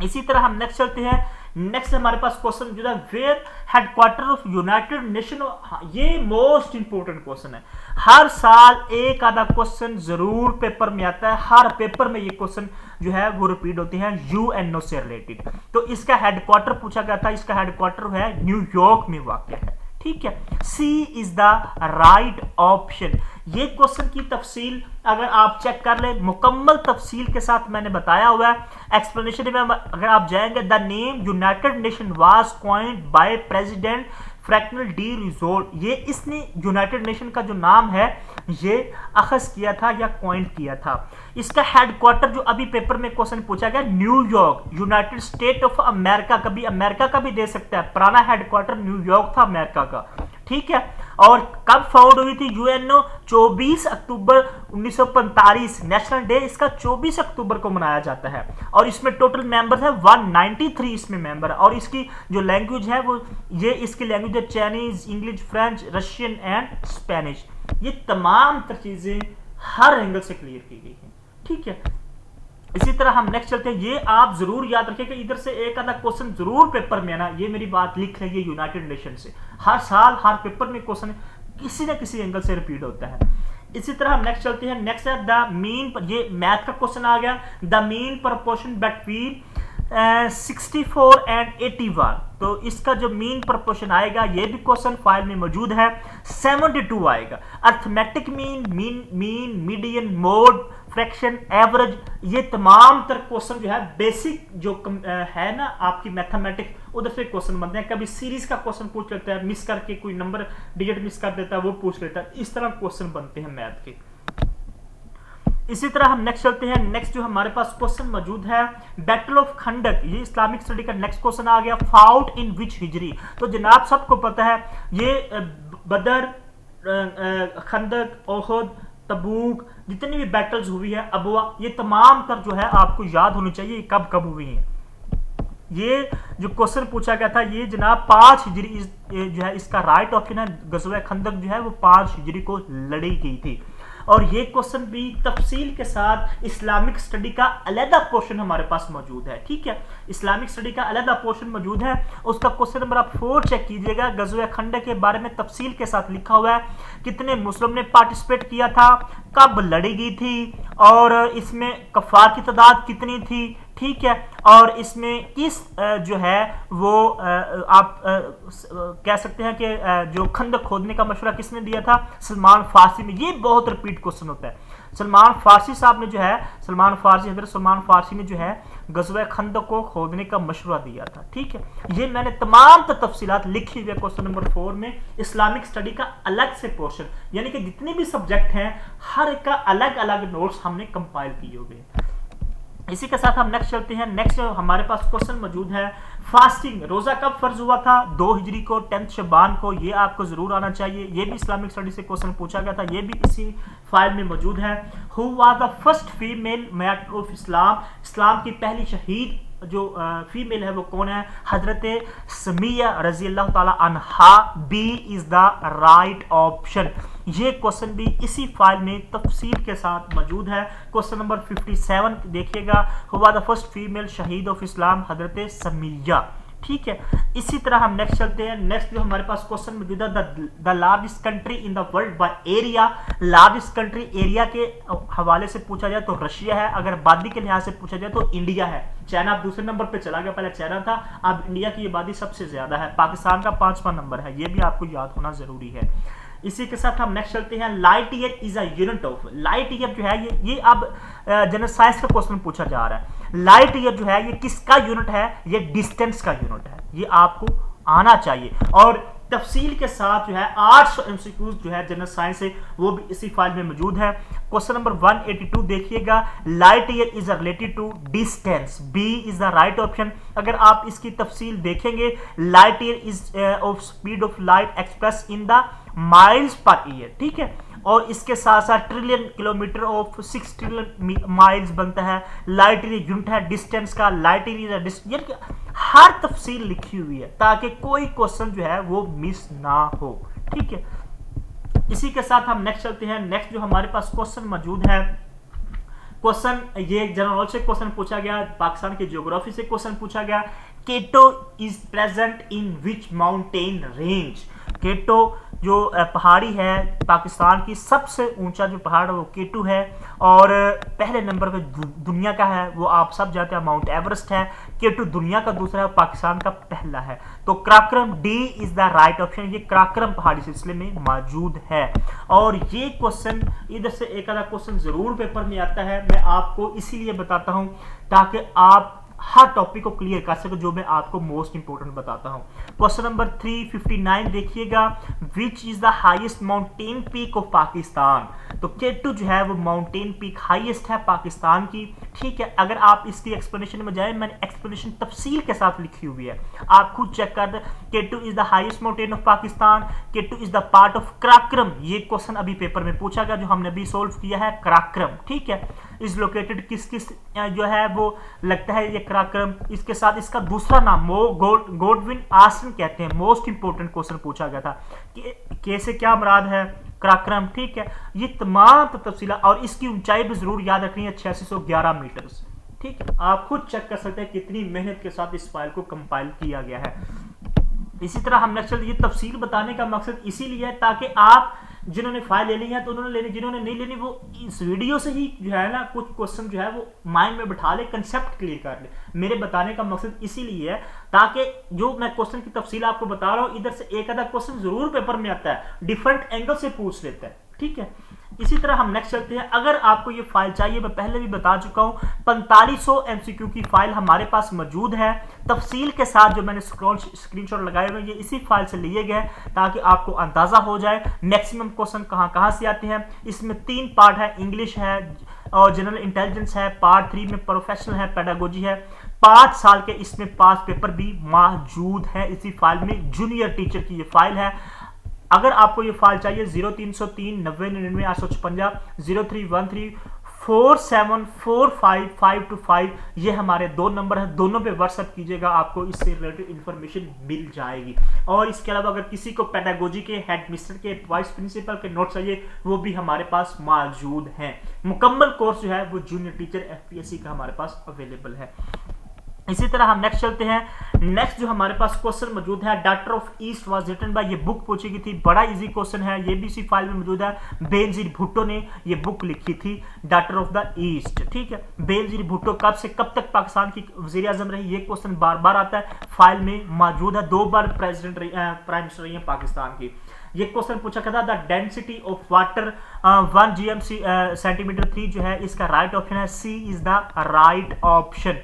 इसी तरह हम नेक्स्ट चलते हैं। नेक्स्ट हमारे पास क्वेश्चन जो है, where headquarter of United Nation, ये मोस्ट इंपोर्टेंट क्वेश्चन है। हर साल एक आधा क्वेश्चन जरूर पेपर में आता है, हर पेपर में ये क्वेश्चन जो है वो रिपीट होते हैं यूएनओ से रिलेटेड। तो इसका हेडक्वार्टर पूछा गया था, इसका हेडक्वार्टर है न्यूयॉर्क में वाक़ है। ठीक है, C is the right option. ये क्वेश्चन की तफसील अगर आप चेक कर ले, मुकम्मल तफसील के साथ मैंने बताया हुआ है। एक्सप्लेनेशन में अगर आप जाएंगे, the name United nation was coined by president Franklin D Roosevelt, ये इसने यूनाइटेड नेशन का जो नाम है ये अखज़ किया था या कॉइंड किया था। इसका हेडक्वार्टर जो अभी पेपर में क्वेश्चन पूछा गया, New York, United state of America, कभी अमेरिका का भी दे सकता है, पुराना हेडक्वार्टर न्यूयॉर्क था अमेरिका का। ठीक है, और कब फाउंड हुई थी यूएनओ, 24 अक्टूबर 1945, नेशनल डे इसका 24 अक्टूबर को मनाया जाता है। और इसमें टोटल मेंबर है 193 इसमें मेंबर है, और इसकी जो लैंग्वेज है वो ये इसकी लैंग्वेज है Chinese, English, French, Russian and Spanish. ये तमाम चीजें हर एंगल से क्लियर की गई है। ठीक है, इसी तरह हम नेक्स्ट चलते हैं। ये आप जरूर याद रखिएगा, इधर से एक आधा क्वेश्चन जरूर पेपर में आना, ये मेरी बात लिख रही है यूनाइटेड नेशन से, हर साल हर पेपर में क्वेश्चन किसी न किसी एंगल से रिपीट होता है। इसी तरह हम नेक्स्ट चलते हैं। नेक्स्ट है द मीन, ये मैथ का क्वेश्चन आ गया, the mean proportion between 64 and 81। तो इसका जो मीन प्रोपोर्शन आएगा, ये भी क्वेश्चन फाइल में मौजूद है, 72 आएगा। Arithmetic mean, median, mode, fraction, average, ये तमाम तर क्वेश्चन जो है बेसिक जो है ना आपकी मैथमेटिक्स, उधर से क्वेश्चन बनते हैं। कभी सीरीज का क्वेश्चन पूछ लेता है, मिस करके कोई नंबर डिजिट मिस कर देता है, वो पूछ लेता है। इस तरह क्वेश्चन बनते हैं मैथ के। इसी तरह हम नेक्स्ट चलते हैं। नेक्स्ट जो हमारे पास क्वेश्चन मौजूद है, बैटल ऑफ खंडक, ये इस्लामिक स्टडी का नेक्स्ट क्वेश्चन आ गया, फाउट इन विच हिजरी। तो जनाब सबको पता है ये बदर, खंदक, ओहद, तबूक, जितनी भी बैटल्स हुई है, अबवा, ये तमाम तर जो है आपको याद होनी चाहिए कब कब हुई है। ये जो क्वेश्चन पूछा गया था, ये जनाब 5 हिजरी जो है इसका राइट ऑप्शन है। गज़वा खंदक जो है वो 5 हिजरी को लड़ी गई थी। और ये क्वेश्चन भी तफसील के साथ इस्लामिक स्टडी का अलहदा पोर्शन हमारे पास मौजूद है। ठीक है, इस्लामिक स्टडी का अलहदा पोर्शन मौजूद है, उसका क्वेश्चन नंबर आप 4 चेक कीजिएगा। गज़वा खंदक के बारे में तफसील के साथ लिखा हुआ है, कितने मुस्लिम ने पार्टिसिपेट किया था, कब लड़ी गई थी, और इसमें कफ़ार की तादाद कितनी थी। ठीक है, और इसमें किस जो है वो आप कह सकते हैं कि जो खंदक खोदने का मशवरा किसने दिया था, सलमान फारसी में। ये बहुत रिपीट क्वेश्चन होता है। सलमान फारसी साहब ने जो है, हज़रत सलमान फारसी ने जो है गज़वा खंदक को खोदने का मशवरा दिया था। ठीक है, ये मैंने तमाम तफसीलात लिखी हुई है क्वेश्चन नंबर 4 में। इस्लामिक स्टडी का अलग से पोर्शन, यानी कि जितने भी सब्जेक्ट हैं हर एक का अलग अलग नोट्स हमने कंपाइल किए हुए हैं। इसी के साथ हम नेक्स्ट चलते हैं। नेक्स्ट हमारे पास क्वेश्चन मौजूद है, फास्टिंग, रोजा कब फर्ज हुआ था, 2 हिजरी को, 10 शबान को। ये आपको जरूर आना चाहिए, ये भी इस्लामिक स्टडी से क्वेश्चन पूछा गया था, ये भी इसी फाइल में मौजूद है। Who was the first female martyr of Islam, इस्लाम की पहली शहीद जो फीमेल है वो कौन है, हजरत समिया रजी अल्लाह ताला अन्हा। B is the right option. ये क्वेश्चन भी इसी फाइल में तफसील के साथ मौजूद है। क्वेश्चन नंबर 57 देखिएगा, हुआ द फर्स्ट फीमेल शहीद ऑफ इस्लाम हजरत समिया। ठीक है, इसी तरह हम नेक्स्ट चलते हैं। नेक्स्ट जो हमारे पास क्वेश्चन मौजूद है, the largest country in the world by area. Largest country area के हवाले से पूछा जाए तो रशिया है, अगर आबादी के लिहाज से पूछा जाए तो इंडिया है। चाइना अब दूसरे नंबर पे चला गया, पहले चाइना था, अब इंडिया की आबादी सबसे ज्यादा है। पाकिस्तान का 5वां नंबर है, ये भी आपको याद होना जरूरी है। इसी के साथ हम नेक्स्ट चलते हैं। Light year is a unit of, light year जो है ये अब जनरल साइंस का क्वेश्चन पूछा जा रहा है। लाइट ईयर जो है ये किसका यूनिट है, ये डिस्टेंस का यूनिट है, ये आपको आना चाहिए। और तफसील के साथ जो है 800 एमसीक्यूज जो है जनरल साइंस से, वो भी इसी फाइल में मौजूद है। क्वेश्चन नंबर 182 देखिएगा, light year is related to distance, B is the right option. अगर आप इसकी तफसील देखेंगे, light year is of speed of light express in the miles per year. ठीक है, और इसके साथ साथ trillion kilometer of 6 trillion miles बनता है। लाइट ईयर यूनिट है डिस्टेंस का, लाइट ईयर डिस्टेंस, हर तफसील लिखी हुई है ताकि कोई क्वेश्चन जो है वो मिस ना हो। ठीक है, इसी के साथ हम नेक्स्ट चलते हैं। नेक्स्ट जो हमारे पास क्वेश्चन मौजूद है, क्वेश्चन ये जनरल से क्वेश्चन पूछा गया, पाकिस्तान की ज्योग्राफी से क्वेश्चन पूछा गया। K two is present in which mountain range. K two जो पहाड़ी है, पाकिस्तान की सबसे ऊंचा जो पहाड़ है वो केटू है, और पहले नंबर पे दुनिया का है वो आप सब जानते हैं माउंट एवरेस्ट है। केटू दुनिया का दूसरा है, पाकिस्तान का पहला है। तो Karakoram, D is the right option, ये कराक्रम पहाड़ी सिलसिले में मौजूद है। और ये क्वेश्चन इधर से एक आधा क्वेश्चन जरूर पेपर में आता है, मैं आपको इसीलिए बताता हूं ताकि आप हर टॉपिक को क्लियर कर सके, जो मैं आपको मोस्ट इंपोर्टेंट बताता हूं। क्वेश्चन नंबर 359 देखिएगा, which is the highest mountain peak of Pakistan. तो केटू जो है वो माउंटेन पीक हाईएस्ट है पाकिस्तान की। ठीक है, अगर आप इसकी एक्सप्लेनेशन में जाए, मैंने एक्सप्लेनेशन तफसील के साथ लिखी हुई है, आप खुद चेक कर दे। K two is the highest mountain of Pakistan, K two is the part of Karakoram. ये क्वेश्चन अभी पेपर में पूछा गया जो हमने अभी सोल्व किया है, कराक्रम। ठीक है, इज लोकेटेड किस किस जो है वो लगता है ये कराक्रम। इसके साथ इसका दूसरा नाम गोडविन आसन कहते हैं। मोस्ट इंपोर्टेंट क्वेश्चन पूछा गया था कि से क्या मुराद है, कराक्रम। ठीक है, ये तमाम तफसीला, और इसकी ऊंचाई भी जरूर याद रखनी है, 8611 मीटर। ठीक है, आप खुद चेक कर सकते हैं कितनी मेहनत के साथ इस फाइल को कंपाइल किया गया है। इसी तरह हम नेक्स्ट ये तफसील बताने का मकसद इसीलिए है ताकि आप जिन्होंने फाइल ले ली है तो उन्होंने लेनी, जिन्होंने नहीं लेनी वो इस वीडियो से ही जो है ना कुछ क्वेश्चन जो है वो माइंड में बिठा ले, कंसेप्ट क्लियर कर ले। मेरे बताने का मकसद इसीलिए है ताकि जो मैं क्वेश्चन की तफसील आपको बता रहा हूँ इधर से एक आधा क्वेश्चन जरूर पेपर में आता है, डिफरेंट एंगल से पूछ लेता है, ठीक है। इसी तरह हम नेक्स्ट चलते हैं। अगर आपको ये फाइल चाहिए, मैं पहले भी बता चुका हूं 4500 एमसीक्यू की फाइल हमारे पास मौजूद है तफसील के साथ। जो मैंने स्क्रीनशॉट लगाए हुए ये इसी फाइल से लिए गए ताकि आपको अंदाजा हो जाए मैक्सिमम क्वेश्चन कहां से आते हैं। इसमें 3 पार्ट है, इंग्लिश है और जनरल इंटेलिजेंस है, पार्ट 3 में प्रोफेशनल है, पेडागोजी है। 5 साल के इसमें पास पेपर भी मौजूद है इसी फाइल में। जूनियर टीचर की ये फाइल है। अगर आपको ये फाइल चाहिए 0303 9099 856 0313 4745 ये हमारे 2 नंबर है, दोनों पे व्हाट्सएप कीजिएगा, आपको इससे रिलेटेड इंफॉर्मेशन मिल जाएगी। और इसके अलावा अगर किसी को पेडागोजी के हेड मिस्टर के वाइस प्रिंसिपल के नोट चाहिए वो भी हमारे पास मौजूद हैं। मुकम्मल कोर्स जो है वो जूनियर टीचर एफपीएससी का हमारे पास अवेलेबल है। इसी तरह हम नेक्स्ट चलते हैं। नेक्स्ट जो हमारे पास क्वेश्चन मौजूद है, doctor of east was written by, ये बुक पूछी गई थी, बड़ा इजी क्वेश्चन है, ये भी इसी फाइल में मौजूद है। बेनजीर भुट्टो ने ये बुक लिखी थी, डॉक्टर ऑफ द ईस्ट, ठीक है। बेनजीर भुट्टो कब से कब तक पाकिस्तान की वजीर आजम रही, ये क्वेश्चन बार बार आता है, फाइल में मौजूद है। 2 बार प्राइम मिनिस्टर रही है पाकिस्तान की। ये क्वेश्चन पूछा गया था, the density of water 1 GMC centimetre 3 जो है इसका राइट ऑप्शन है, C is the right option.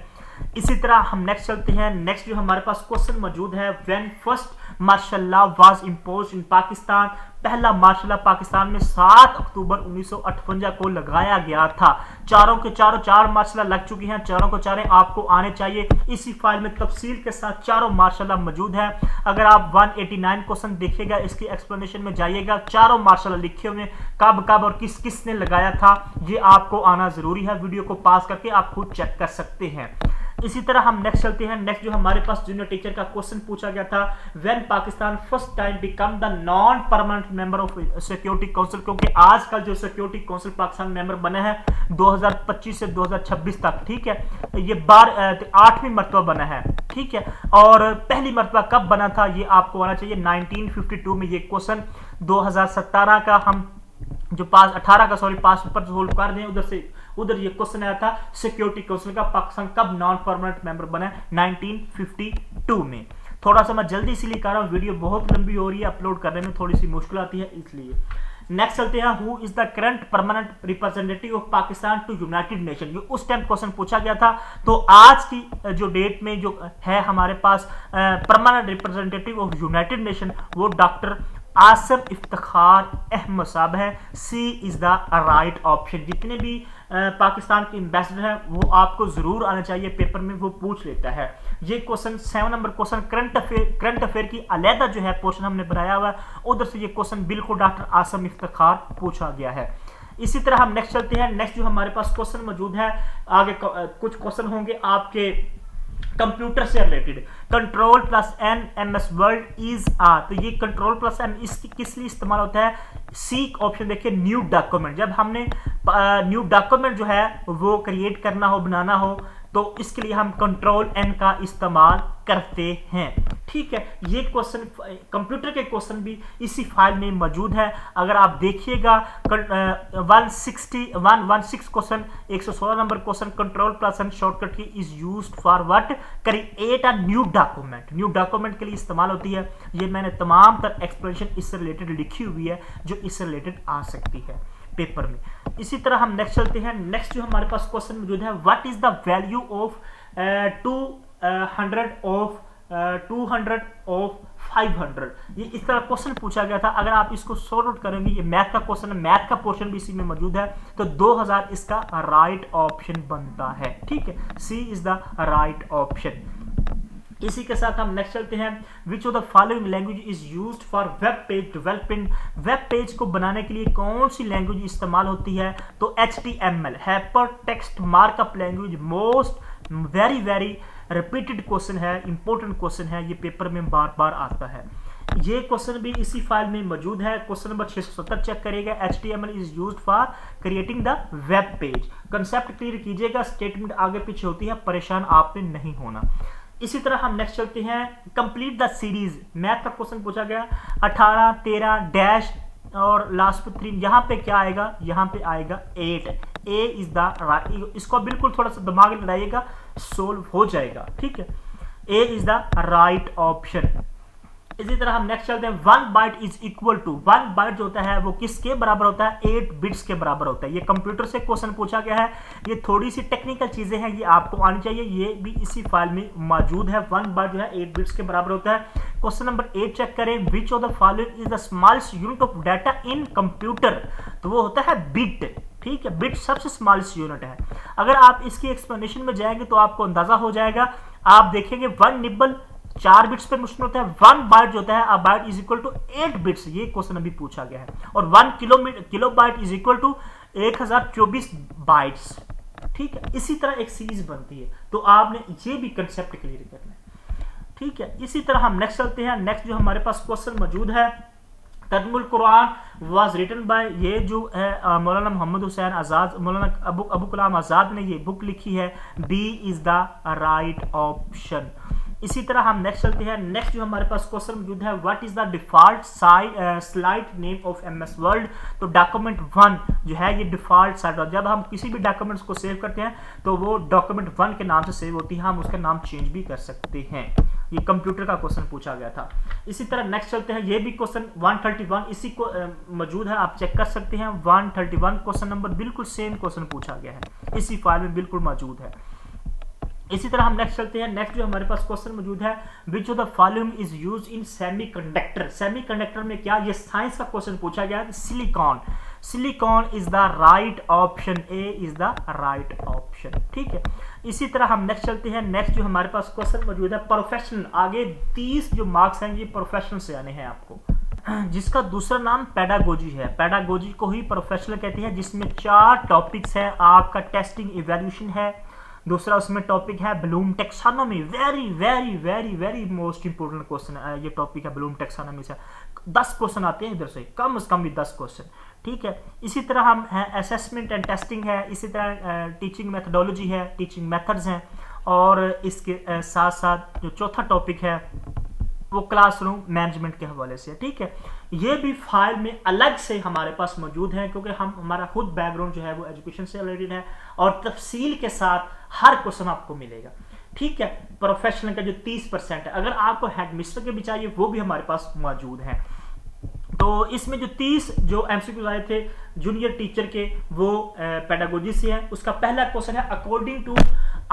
इसी तरह हम नेक्स्ट चलते हैं। नेक्स्ट जो हमारे पास क्वेश्चन मौजूद है, when first martial law was imposed in Pakistan, पहला मार्शल लॉ पाकिस्तान में 7 अक्टूबर 1958 को लगाया गया था। चारों के चारों 4 मार्शल लॉ लग चुकी हैं, चारों को चारों आपको आने चाहिए। इसी फाइल में तफसील के साथ चारों मार्शल लॉ मौजूद है। अगर आप 189 क्वेश्चन देखिएगा, इसकी एक्सप्लेनेशन में जाइएगा, चारों मार्शल लॉ लिखे हुए कब कब और किस किस ने लगाया था, ये आपको आना जरूरी है। वीडियो को पास करके आप खुद चेक कर सकते हैं। इसी तरह हम नेक्स्ट चलते हैं। नेक्स्ट जो हमारे पास जूनियर टीचर का क्वेश्चन पूछा गया था, when Pakistan first time become the non permanent member of security council, क्योंकि आजकल जो सिक्योरिटी काउंसिल पाकिस्तान मेंबर बने हैं 2025 से 2026 तक, ठीक है। ये 8वीं मरतबा बना है, ठीक है। और पहली मरतबा कब बना था ये आपको आना चाहिए, 1952 में। ये क्वेश्चन 2017 का हम जो 18 का पास पेपर सोल्व कर रहे हैं, उधर ये क्वेश्चन आया था सिक्योरिटी काउंसिल का पाकिस्तान कब नॉन परमानेंट मेंबर बना, 1952 में। थोड़ा सा मैं जल्दी इसीलिए कर रहा हूँ, वीडियो बहुत लंबी हो रही है, अपलोड करने में थोड़ी सी मुश्किल आती है इसलिए। नेक्स्ट चलते हैं, who is the current permanent representative of Pakistan to United Nation. ये उस टाइम क्वेश्चन पूछा गया था। तो आज की जो डेट में जो है हमारे पास permanent representative of United Nation वो डॉक्टर आसिम इफ्तिखार अहमद साहब है। C is the right option. जितने भी पाकिस्तान के एम्बेसडर हैं वो आपको जरूर आना चाहिए, पेपर में वो पूछ लेता है। ये question 7 number question current affair की अलहदा जो है पोर्शन हमने बनाया हुआ है, उधर से ये क्वेश्चन बिल्कुल डॉक्टर आसिम इफ्तिखार पूछा गया है। इसी तरह हम नेक्स्ट चलते हैं। नेक्स्ट जो हमारे पास क्वेश्चन मौजूद है, आगे कुछ क्वेश्चन होंगे आपके कंप्यूटर से related. Control plus N MS word is a, तो ये कंट्रोल प्लस एन इसकी किस लिए इस्तेमाल होता है, सी ऑप्शन देखिए, न्यू डॉक्यूमेंट। जब हमने न्यू डॉक्यूमेंट जो है वो क्रिएट करना हो, बनाना हो, तो इसके लिए हम कंट्रोल एन का इस्तेमाल करते हैं, ठीक है। ये क्वेश्चन कंप्यूटर के क्वेश्चन भी इसी फाइल में मौजूद है। अगर आप देखिएगा 116 question 116 number question, control plus N shortcut key is used for what, create a new document. New document के लिए इस्तेमाल होती है। ये मैंने तमाम तर एक्सप्लेनेशन इससे रिलेटेड लिखी हुई है जो इससे रिलेटेड आ सकती है पेपर में। इसी तरह हम नेक्स्ट चलते हैं। नेक्स्ट जो हमारे पास क्वेश्चन मौजूद है, what is the value of 200 of 500। ये इस तरह क्वेश्चन पूछा गया था। अगर आप इसको सॉर्ट आउट करेंगे, ये मैथ का क्वेश्चन है, मैथ का पोर्शन भी इसी में मौजूद है, तो 2000 इसका राइट ऑप्शन बनता है, ठीक है। C is the right option. इसी के साथ हम नेक्स्ट चलते हैं। Which of the following language is used for web page development. Web page को बनाने के लिए कौन सी लैंग्वेज इस्तेमाल होती है, तो HTML, hyper text markup language. Most very repeated question है, इंपॉर्टेंट क्वेश्चन है, ये पेपर में बार बार आता है। ये क्वेश्चन भी इसी फाइल में मौजूद है। क्वेश्चन नंबर 670 चेक करिएगा। HTML is used for creating the web page. Concept clear कीजिएगा, स्टेटमेंट आगे पीछे होती है, परेशान आपने नहीं होना। इसी तरह हम नेक्स्ट चलते हैं। कंप्लीट द सीरीज, मैथ का क्वेश्चन पूछा गया 18 13 और लास्ट पे 3, यहाँ पे क्या आएगा, यहाँ पे आएगा 8। ए इज द राइट, इसको बिल्कुल थोड़ा सा दिमाग में लगाइएगा, सोल्व हो जाएगा, ठीक है। A is the right option. इसी तरह हम नेक्स्ट चलते हैं, 1 byte is equal to, 1 byte जो होता है वो किसके बराबर होता है, 8 बिट्स के बराबर होता है। ये कंप्यूटर से क्वेश्चन पूछा गया है, ये थोड़ी सी टेक्निकल चीजें हैं, ये आपको आनी चाहिए, ये भी इसी फाइल में मौजूद है। 1 बाइट जो है 8 बिट्स के बराबर होता है। क्वेश्चन नंबर 8 चेक करें, which of the following is the smallest unit of data in computer, तो वो होता है बिट, ठीक है। बिट सबसे स्मॉलेस्ट यूनिट है। अगर आप इसकी एक्सप्लेनेशन में जाएंगे तो आपको अंदाजा हो जाएगा, आप देखेंगे 1 निबल 4 बिट्स पे मुश्किल होता है, 1 बाइट जो होता है, a byte is equal to 8 bits, ये क्वेश्चन अभी पूछा गया है। और 1 kilo byte is equal to 1024 bytes, ठीक है। इसी तरह एक सीरीज बनती है, तो आपने ये भी कंसेप्ट क्लियर करना है, ठीक है। इसी तरह हम नेक्स्ट चलते हैं। नेक्स्ट जो हमारे पास क्वेश्चन मौजूद है, तर्जुमुल कुरान वाज रिटन बाय, ये जो है मौलाना मोहम्मद हुसैन आजाद, मौलाना अबू कलाम आजाद ने ये बुक लिखी है। B is the right option. इसी तरह हम नेक्स्ट चलते हैं। नेक्स्ट जो हमारे पास क्वेश्चन मौजूद है, what is the default slide name of MS word, तो डॉक्यूमेंट 1 जो है ये डिफॉल्ट साइट, जब हम किसी भी डॉक्यूमेंट्स को सेव करते हैं तो वो डॉक्यूमेंट 1 के नाम से सेव होती है, हम उसका नाम चेंज भी कर सकते हैं। ये कंप्यूटर का क्वेश्चन पूछा गया था। इसी तरह नेक्स्ट चलते हैं, ये भी क्वेश्चन 131 इसी को मौजूद है, आप चेक कर सकते हैं। 131 क्वेश्चन नंबर बिल्कुल सेम क्वेश्चन पूछा गया है, इसी फाइल में बिल्कुल मौजूद है। इसी तरह हम नेक्स्ट चलते हैं। नेक्स्ट जो हमारे पास क्वेश्चन मौजूद है, which of the following is used in semiconductor, semiconductor में क्या, ये साइंस का क्वेश्चन पूछा गया है। Silicon, silicon is the right option, A is the right option, ठीक है। इसी तरह हम नेक्स्ट चलते हैं। नेक्स्ट जो हमारे पास क्वेश्चन मौजूद है, प्रोफेशनल, आगे 30 जो मार्क्स हैं ये प्रोफेशनल से आने हैं आपको, जिसका दूसरा नाम पेडागोजी है। पेडागोजी को ही प्रोफेशनल कहते हैं, जिसमें 4 टॉपिक्स हैं। आपका टेस्टिंग इवैल्यूएशन है, दूसरा उसमें टॉपिक है Bloom taxonomy, very very very very most important question है ये टॉपिक है ब्लूम टेक्सोनॉमी से। 10 क्वेश्चन आते हैं इधर से, कम से कम भी 10 क्वेश्चन, ठीक है। इसी तरह हम है असेसमेंट एंड टेस्टिंग है, इसी तरह टीचिंग मेथडोलॉजी है, टीचिंग मेथड्स हैं, और इसके साथ साथ जो चौथा टॉपिक है वो क्लासरूम मैनेजमेंट के हवाले से, ठीक है। ये भी फाइल में अलग से हमारे पास मौजूद है, क्योंकि हमारा खुद बैकग्राउंड जो है वो एजुकेशन से रिलेटेड है, और तफसील के साथ हर क्वेश्चन आपको मिलेगा, ठीक है। प्रोफेशनल का जो 30% है, अगर आपको हेडमिस्टर के भी चाहिए वो भी हमारे पास मौजूद है। तो इसमें जो 30 जो एमसीक्यूज आए थे जूनियर टीचर के, वो पेडागोजी से है। उसका पहला क्वेश्चन है, according to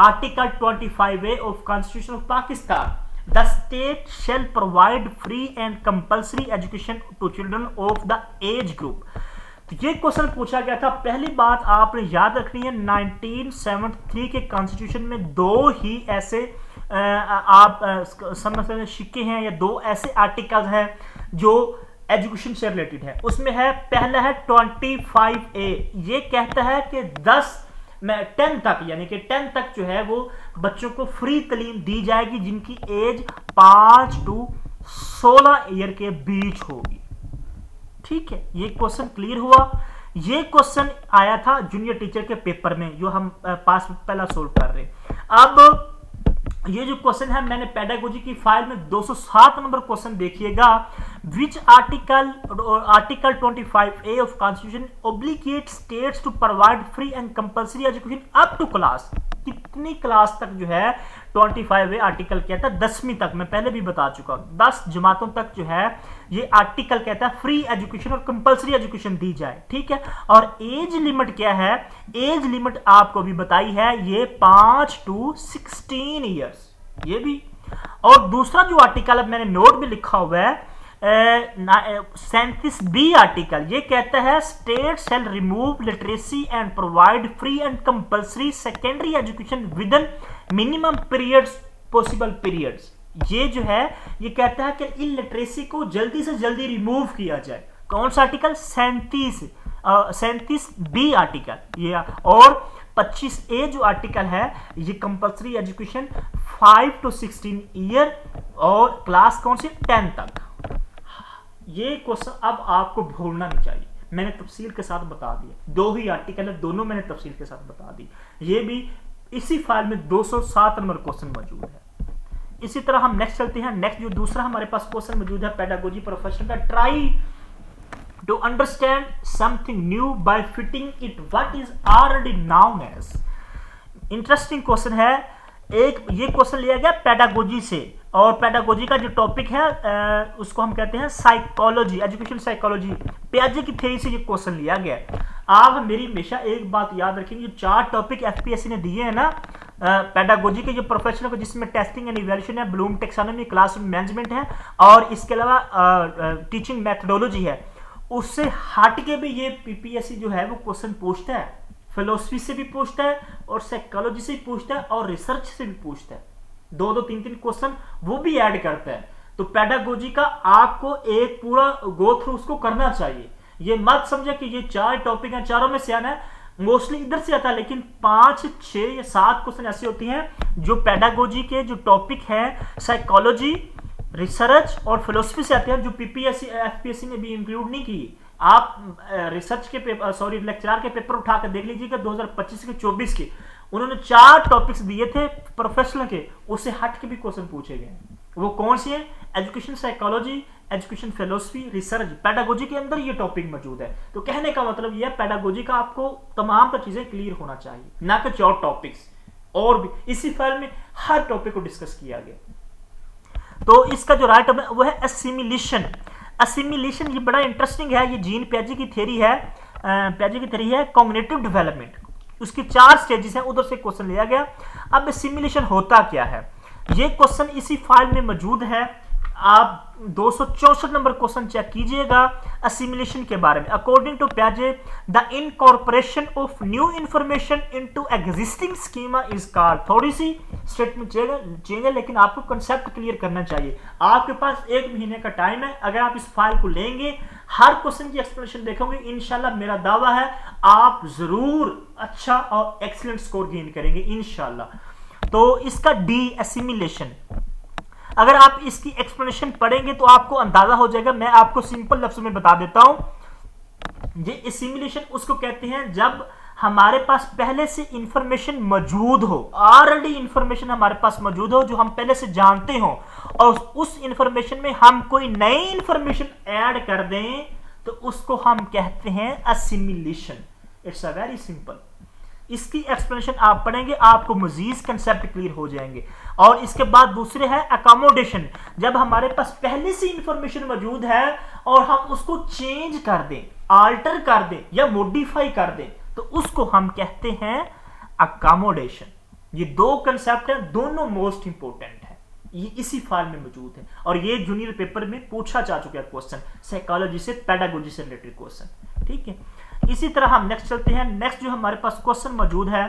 article 25A of constitution of Pakistan, the state shall provide free and compulsory education to children of the age group। तो ये क्वेश्चन पूछा गया था। पहली बात आपने याद रखनी है, 1973 के कॉन्स्टिट्यूशन में 2 ही ऐसे आप समझ सकते सिक्के हैं, या 2 ऐसे आर्टिकल्स हैं जो एजुकेशन से रिलेटेड है। उसमें है, पहला है 25A, ये कहता है कि 10 तक, यानी कि 10 तक जो है वो बच्चों को फ्री तालीम दी जाएगी जिनकी एज 5 to 16 ईयर के बीच होगी, ठीक है। ये क्वेश्चन क्लियर हुआ। ये क्वेश्चन आया था जूनियर टीचर के पेपर में, जो हम पास पहला सोल्व कर रहे हैं। अब ये जो क्वेश्चन है, मैंने पेडागोजी की फाइल में 207 नंबर क्वेश्चन देखिएगा। Which article 25A of constitution obligate states to provide free and compulsory education up to class, कितनी क्लास तक जो है 25A आर्टिकल कहता है, 10वीं तक, मैं पहले भी बता चुका हूं, 10 जमातों तक जो है ये आर्टिकल कहता है फ्री एजुकेशन और कंपल्सरी एजुकेशन दी जाए, ठीक है। और एज लिमिट क्या है, एज लिमिट आपको भी बताई है, ये 5 to 16 ईयर्स, ये भी। और दूसरा जो आर्टिकल अब मैंने नोट में लिखा हुआ है 37B आर्टिकल, ये कहता है state shell remove literacy and provide free and compulsory secondary education with in minimum periods possible periods. ये जो है ये कहता है कि इन लिटरेसी को जल्दी से जल्दी रिमूव किया जाए। कौन सा आर्टिकल, 37B आर्टिकल ये। और 25A जो आर्टिकल है ये कंपल्सरी एजुकेशन 5 to 16 ईयर, और क्लास कौन सी, 10 तक। ये क्वेश्चन अब आपको भूलना नहीं चाहिए, मैंने तफसील के साथ बता दिया। 2 ही आर्टिकल है, दोनों मैंने तफसील के साथ बता दी। ये भी इसी फाइल में 207 नंबर क्वेश्चन मौजूद है। इसी तरह हम नेक्स्ट चलते हैं। नेक्स्ट जो दूसरा हमारे पास क्वेश्चन मौजूद है पेडागोजी प्रोफेशनल का, try to understand something new by fitting it what is already known as। Interesting question है। एक ये क्वेश्चन लिया गया पेडागोजी से, और पेडागोजी का जो टॉपिक है उसको हम कहते हैं साइकोलॉजी, एजुकेशन साइकोलॉजी। पियाजे की थ्योरी से ये क्वेश्चन लिया गया। आप मेरी हमेशा एक बात याद रखेंगे, जो 4 टॉपिक एफपीएससी ने दिए हैं ना पेडागोजी के जो प्रोफेशनल को, जिसमें टेस्टिंग एंड इवैल्यूएशन है, ब्लूम टेक्सोनॉमी, क्लासरूम मैनेजमेंट है, और इसके अलावा टीचिंग मेथोडोलॉजी है, उससे हट के भी ये पीपीएससी जो है वो क्वेश्चन पूछता है। फिलोसफी से भी पूछता है और साइकोलॉजी से भी पूछता है और रिसर्च से भी पूछता है। 2-2, 3-3 क्वेश्चन वो भी ऐड करता है। तो पेडागोजी का आपको एक पूरा गो थ्रू उसको करना चाहिए। ये मत समझे कि ये 4 टॉपिक हैं, चारों में से आना है, मोस्टली इधर से आता है, लेकिन 5, 6 या 7 क्वेश्चन ऐसे होती हैं जो पेडागोजी के जो टॉपिक है साइकोलॉजी, रिसर्च और फिलोसफी से आते हैं, जो पीपीएससी एफपीएससी ने भी इंक्लूड नहीं की। आप रिसर्च के पेपर लेक्चरर के पेपर उठा कर देख लीजिएगा 2025 के 24 के, उन्होंने 4 टॉपिक्स दिए थे प्रोफेशनल के, उससे हट के भी क्वेश्चन पूछे गए। वो कौन से हैं? Education psychology, education philosophy, research. Pedagogy के अंदर ये टॉपिक मौजूद है। तो कहने का मतलब ये है पेडागोजी का आपको तमाम तो चीजें क्लियर होना चाहिए, ना कि 4 टॉपिक्स। और भी इसी फाइल में हर टॉपिक को डिस्कस किया गया। तो इसका जो राइट है वो है असिमिलेशन। असिमिलेशन ये बड़ा इंटरेस्टिंग है। ये जीन पियाजे की थ्योरी है, कॉग्निटिव डेवलपमेंट। उसकी 4 स्टेजेस हैं, उधर से क्वेश्चन लिया गया। अब असिमिलेशन होता क्या है, ये क्वेश्चन इसी फाइल में मौजूद है। आप 264 नंबर क्वेश्चन चेक कीजिएगा असिमिलेशन के बारे में। अकॉर्डिंग टू पियाजे, the incorporation of new information into existing schema is called. थोड़ी सी स्टेटमेंट चेंज है, लेकिन आपको कंसेप्ट क्लियर करना चाहिए। आपके पास 1 महीने का टाइम है। अगर आप इस फाइल को लेंगे, हर क्वेश्चन की एक्सप्लेनेशन देखोगे, इंशाल्लाह मेरा दावा है आप जरूर अच्छा और एक्सीलेंट स्कोर गेन करेंगे इंशाल्लाह। तो इसका डी एसिमिलेशन, अगर आप इसकी एक्सप्लेनेशन पढ़ेंगे तो आपको अंदाजा हो जाएगा। मैं आपको सिंपल लफ्ज़ों में बता देता हूं। ये एसिमिलेशन उसको कहते हैं जब हमारे पास पहले से इंफॉर्मेशन मौजूद हो, ऑलरेडी इंफॉर्मेशन हमारे पास मौजूद हो जो हम पहले से जानते हो, और उस इंफॉर्मेशन में हम कोई नई इंफॉर्मेशन ऐड कर दें तो उसको हम कहते हैं assimilation. It's a very simple. इसकी एक्सप्लेनेशन आप पढ़ेंगे, आपको मजीद कंसेप्ट क्लियर हो जाएंगे। और इसके बाद दूसरे है अकोमोडेशन। जब हमारे पास पहले से इंफॉर्मेशन मौजूद है और हम उसको चेंज कर दें, आल्टर कर दें या मॉडिफाई कर दें, तो उसको हम कहते हैं अकोमोडेशन। ये 2 कंसेप्ट हैं, दोनों मोस्ट इंपोर्टेंट है। ये इसी फाइल में मौजूद है और ये जूनियर पेपर में पूछा जा चुका है क्वेश्चन, साइकोलॉजी से, पेडागोजी से रिलेटेड क्वेश्चन। ठीक है, इसी तरह हम नेक्स्ट चलते हैं। नेक्स्ट जो हमारे पास क्वेश्चन मौजूद है,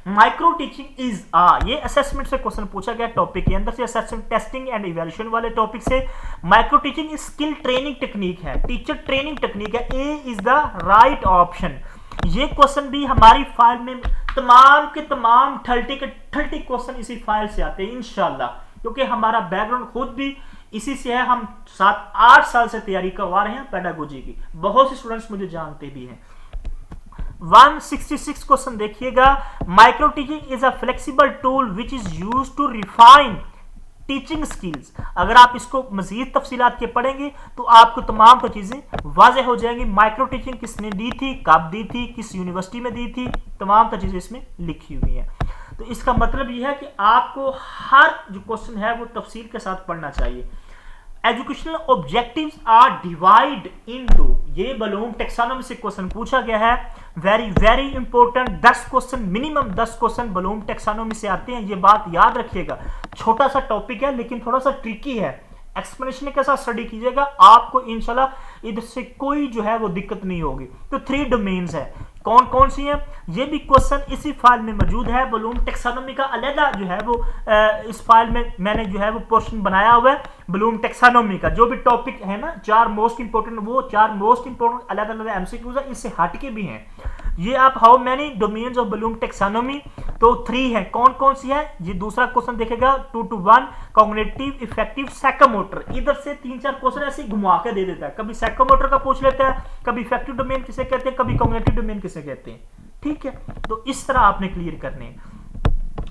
माइक्रो टीचिंग इज ये असेसमेंट से क्वेश्चन पूछा गया टॉपिक के अंदर से, असेसमेंट टेस्टिंग एंड इवैल्यूएशन वाले टॉपिक से। Micro teaching skill training technique है, टीचर ट्रेनिंग टेक्निक है। A is the right option. ये क्वेश्चन भी हमारी फाइल में तमाम के तमाम 30 क्वेश्चन इसी फाइल से आते हैं इंशाल्लाह, क्योंकि हमारा बैकग्राउंड खुद भी इसी से है। हम 7-8 साल से तैयारी करवा रहे हैं पेडागोजी की। बहुत से स्टूडेंट्स मुझे जानते भी हैं। 166 क्वेश्चन देखिएगा। Micro teaching is a flexible tool which is used to refine teaching skills. अगर आप इसको मजीद तफसीलात के पढ़ेंगे तो आपको तमाम तो चीजें वाज़ेह हो जाएंगी। माइक्रो टीचिंग किसने दी थी, कब दी थी, किस यूनिवर्सिटी में दी थी, तमाम तो चीजें इसमें लिखी हुई हैं। तो इसका मतलब यह है कि आपको हर जो क्वेश्चन है वो तफसील के साथ पढ़ना चाहिए। Educational objectives are divide into, ये ब्लूम टेक्सोनॉमी से क्वेश्चन पूछा गया है। Very very important. 10 question, minimum 10 question Bloom taxonomy से आते हैं, ये बात याद रखिएगा। छोटा सा टॉपिक है लेकिन थोड़ा सा ट्रिकी है। एक्सप्लेनेशन के साथ स्टडी कीजिएगा, आपको इंशाल्लाह इधर से कोई जो है वो दिक्कत नहीं होगी। तो 3 डोमेन्स है, कौन कौन सी हैं ये भी क्वेश्चन इसी फाइल में मौजूद है। ब्लूम टेक्सोनॉमी का अलग जो है वो इस फाइल में मैंने जो है वो पोर्शन बनाया हुआ है। ब्लूम टेक्सोनॉमी का जो भी टॉपिक है ना, 4 मोस्ट इंपोर्टेंट, वो 4 मोस्ट इंपोर्टेंट अलग अलग एमसीक्यूज है, इससे हटके भी हैं। ये आप how many domains of Bloom taxonomy, तो 3 है। कौन कौन सी है ये दूसरा क्वेश्चन देखेगा 2 to 1। Cognitive, effective, psychomotor. इधर से 3-4 क्वेश्चन ऐसे घुमा के दे देता है। कभी साइकोमोटर का पूछ लेता है, कभी इफेक्टिव डोमेन किसे कहते हैं, कभी कॉग्निटिव डोमेन किसे कहते हैं। ठीक है, तो इस तरह आपने क्लियर करने हैं।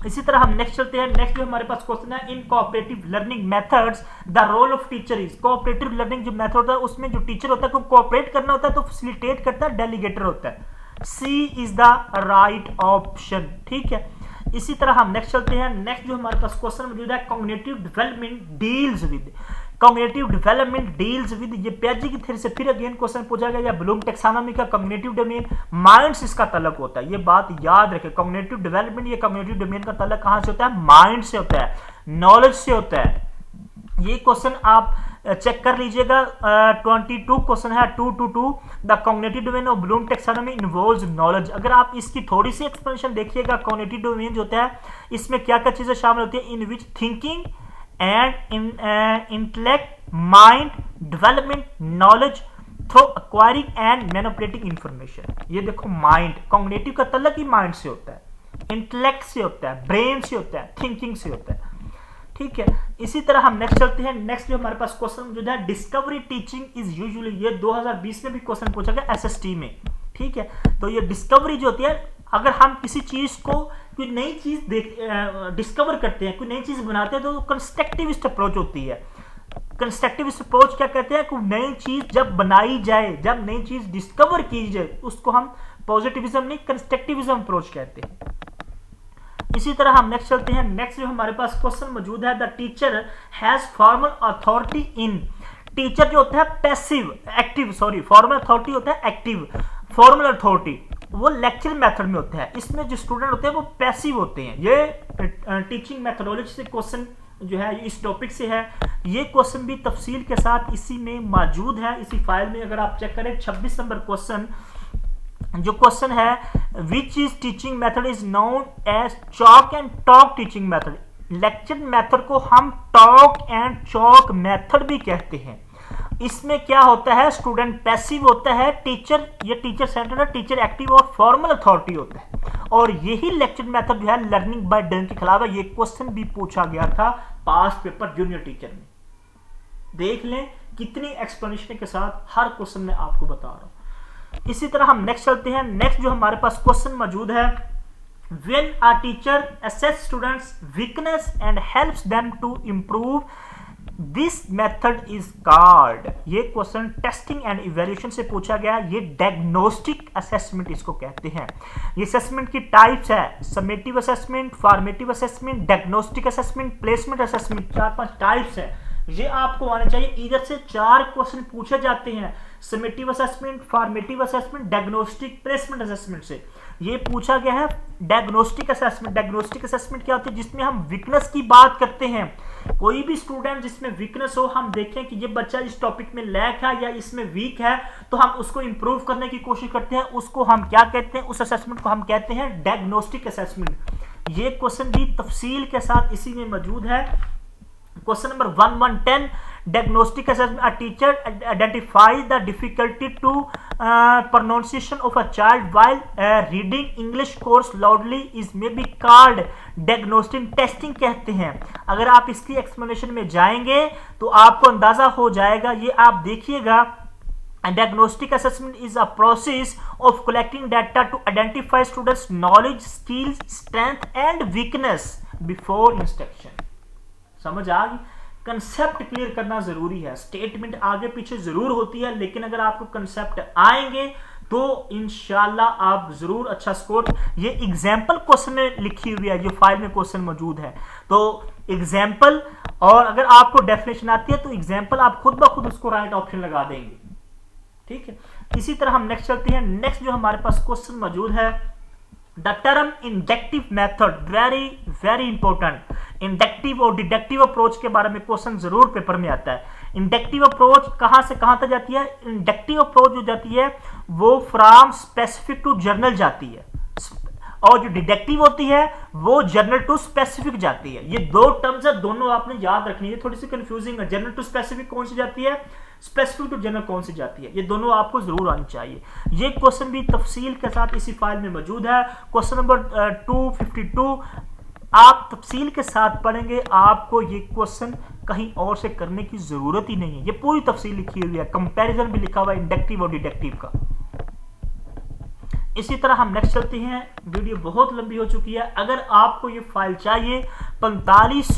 इसी तरह हम नेक्स्ट चलते हैं। नेक्स्ट जो हमारे पास क्वेश्चन है, in cooperative learning methods the role of teacher is. Cooperative learning जो मेथड होता है उसमें जो टीचर होता है को कोऑपरेट करना होता है तो फैसिलिटेट करता है डेलीगेटर होता है। C is the right option, ठीक है। इसी तरह हम नेक्स्ट चलते हैं। नेक्स्ट जो हमारे पास क्वेश्चन मौजूद है, cognitive development deals with. Cognitive development deals with, ये पियाजे की थ्योरी से फिर अगेन क्वेश्चन पूछा गया, या ब्लूम टैक्सोनॉमी का कॉग्निटिव डोमेन माइंड से इसका तल्लुक होता है। ये बात याद रखें, कॉग्निटिव डेवलपमेंट ये कॉग्निटिव डोमेन का तल्लुक कहां से होता है? माइंड से होता है, नॉलेज से होता है। ये क्वेश्चन आप चेक कर लीजिएगा, 22 क्वेश्चन है 222। The cognitive domain of Bloom taxonomy involves knowledge. अगर आप इसकी थोड़ी सी एक्सप्लेनेशन देखिएगा, कॉग्निटिव डोमेन जो होता है इसमें क्या क्या चीजें शामिल होती है, in which thinking and intellect, mind development, knowledge through acquiring and manipulating information. ये देखो माइंड, कॉग्निटिव का तल्लुक ही माइंड से होता है, इंटेलेक्ट से होता है, ब्रेन से होता है, थिंकिंग से होता है, ठीक है। इसी तरह हम नेक्स्ट चलते हैं। नेक्स्ट जो हमारे पास क्वेश्चन मौजूद है, डिस्कवरी टीचिंग इज यूजुअली। ये 2020 में भी क्वेश्चन पूछा गया एसएसटी में, ठीक है। तो ये डिस्कवरी जो होती है, अगर हम किसी चीज को, कोई नई चीज डिस्कवर करते हैं, कोई नई चीज बनाते हैं, तो कंस्ट्रक्टिविस्ट अप्रोच होती है। कंस्ट्रक्टिविस्ट अप्रोच क्या कहते हैं? कोई नई चीज जब बनाई जाए, जब नई चीज डिस्कवर की जाए, उसको हम पॉजिटिविज्म नहीं कंस्ट्रक्टिविज्म अप्रोच कहते हैं। इसी तरह हम नेक्स्ट चलते हैं। नेक्स्ट जो हमारे पास क्वेश्चन मौजूद है, the teacher has formal authority in. Teacher जो होता है passive, active, sorry, formal authority होता है एक्टिव, फॉर्मल अथॉरिटी वो लेक्चर मेथड में होता है। इसमें जो स्टूडेंट होते हैं वो पैसिव होते हैं। ये टीचिंग मेथोडोलॉजी से क्वेश्चन जो है इस टॉपिक से है। ये क्वेश्चन भी तफसील के साथ इसी में मौजूद है, इसी फाइल में। अगर आप चेक करें 26 नंबर क्वेश्चन, जो क्वेश्चन है, which is teaching method is known as chalk and talk teaching method. Lecture method को हम टॉक एंड चॉक मेथड भी कहते हैं। इसमें क्या होता है, स्टूडेंट पैसिव होता है, टीचर, ये टीचर सेंटर है, टीचर एक्टिव और फॉर्मल अथॉरिटी होता है। और यही लेक्चर मेथड जो है लर्निंग बाय डूइंग के खिलाफ है। ये क्वेश्चन भी पूछा गया था पास्ट पेपर जूनियर टीचर में। देख लें कितनी एक्सप्लेनेशन के साथ हर क्वेश्चन में आपको बता रहा हूं। इसी तरह हम नेक्स्ट चलते हैं। नेक्स्ट जो हमारे पास क्वेश्चन मौजूद है, when a teacher assess students weakness and helps them to improve, this method is called. ये क्वेश्चन टेस्टिंग एंड इवैल्यूएशन से पूछा गया। ये डायग्नोस्टिक असेसमेंट इसको कहते हैं। ये असेसमेंट की टाइप्स है, summative assessment, formative assessment, diagnostic assessment, placement assessment, 4-5 types है। ये आपको आने चाहिए। इधर से 4 क्वेश्चन पूछे जाते हैं, summative assessment, formative assessment, diagnostic, placement assessment से। ये पूछा गया है डायग्नोस्टिक असेसमेंट। डायग्नोस्टिक असेसमेंट क्या होती है? जिसमें हम वीकनेस की बात करते हैं। कोई भी स्टूडेंट जिसमें वीकनेस हो, हम देखें कि ये बच्चा इस टॉपिक में लैक है या इसमें वीक है, तो हम उसको इंप्रूव करने की कोशिश करते हैं। उसको हम क्या कहते हैं? उस असेसमेंट को हम कहते हैं डायग्नोस्टिक असेसमेंट। ये क्वेश्चन भी तफसील के साथ इसी में मौजूद है। Question number 1110, diagnostic assessment, a teacher identifies the difficulty to pronunciation of a child while reading English course loudly is may be called diagnostic testing कहते हैं। अगर आप इसकी एक्सप्लेनेशन में जाएंगे तो आपको अंदाजा हो जाएगा। ये आप देखिएगा, diagnostic assessment is a process of collecting data to identify students' knowledge, skills, strength and weakness before instruction। समझ आ गई? कंसेप्ट क्लियर करना जरूरी है। स्टेटमेंट आगे पीछे जरूर होती है, लेकिन अगर आपको कंसेप्ट आएंगे तो इंशाल्लाह आप जरूर अच्छा स्कोर। ये एग्जाम्पल क्वेश्चन में लिखी हुई है, जो फाइल में क्वेश्चन मौजूद है, तो एग्जाम्पल, और अगर आपको डेफिनेशन आती है तो एग्जाम्पल आप खुद ब खुद उसको राइट ऑप्शन लगा देंगे, ठीक है। इसी तरह हम नेक्स्ट चलते हैं। नेक्स्ट जो हमारे पास क्वेश्चन मौजूद है, the term inductive method, very very important. Inductive और डिडक्टिव अप्रोच के बारे में क्वेश्चन जरूर पेपर में आता है। इंडक्टिव अप्रोच कहां से कहां तक जाती है? इंडक्टिव अप्रोच जो जाती है वो फ्रॉम स्पेसिफिक टू जनरल जाती है, और जो डिडक्टिव होती है वो जनरल टू स्पेसिफिक जाती है। ये दो टर्म्स है, दोनों आपने याद रखनी है। थोड़ी सी कंफ्यूजिंग है, जनरल टू स्पेसिफिक कौन सी जाती है, स्पेसिफिक टू जनरल कौन सी जाती है, ये दोनों आपको जरूर आनी चाहिए। ये क्वेश्चन भी तफसील के साथ इसी फाइल में मौजूद है। क्वेश्चन नंबर 252 आप तफसील के साथ पढ़ेंगे, आपको ये क्वेश्चन कहीं और से करने की जरूरत ही नहीं है। ये पूरी तफसील लिखी हुई है, कंपैरिजन भी लिखा हुआ है इंडक्टिव और डिडक्टिव का। इसी तरह हम नेक्स्ट चलते हैं। वीडियो बहुत लंबी हो चुकी है। अगर आपको ये फाइल चाहिए 45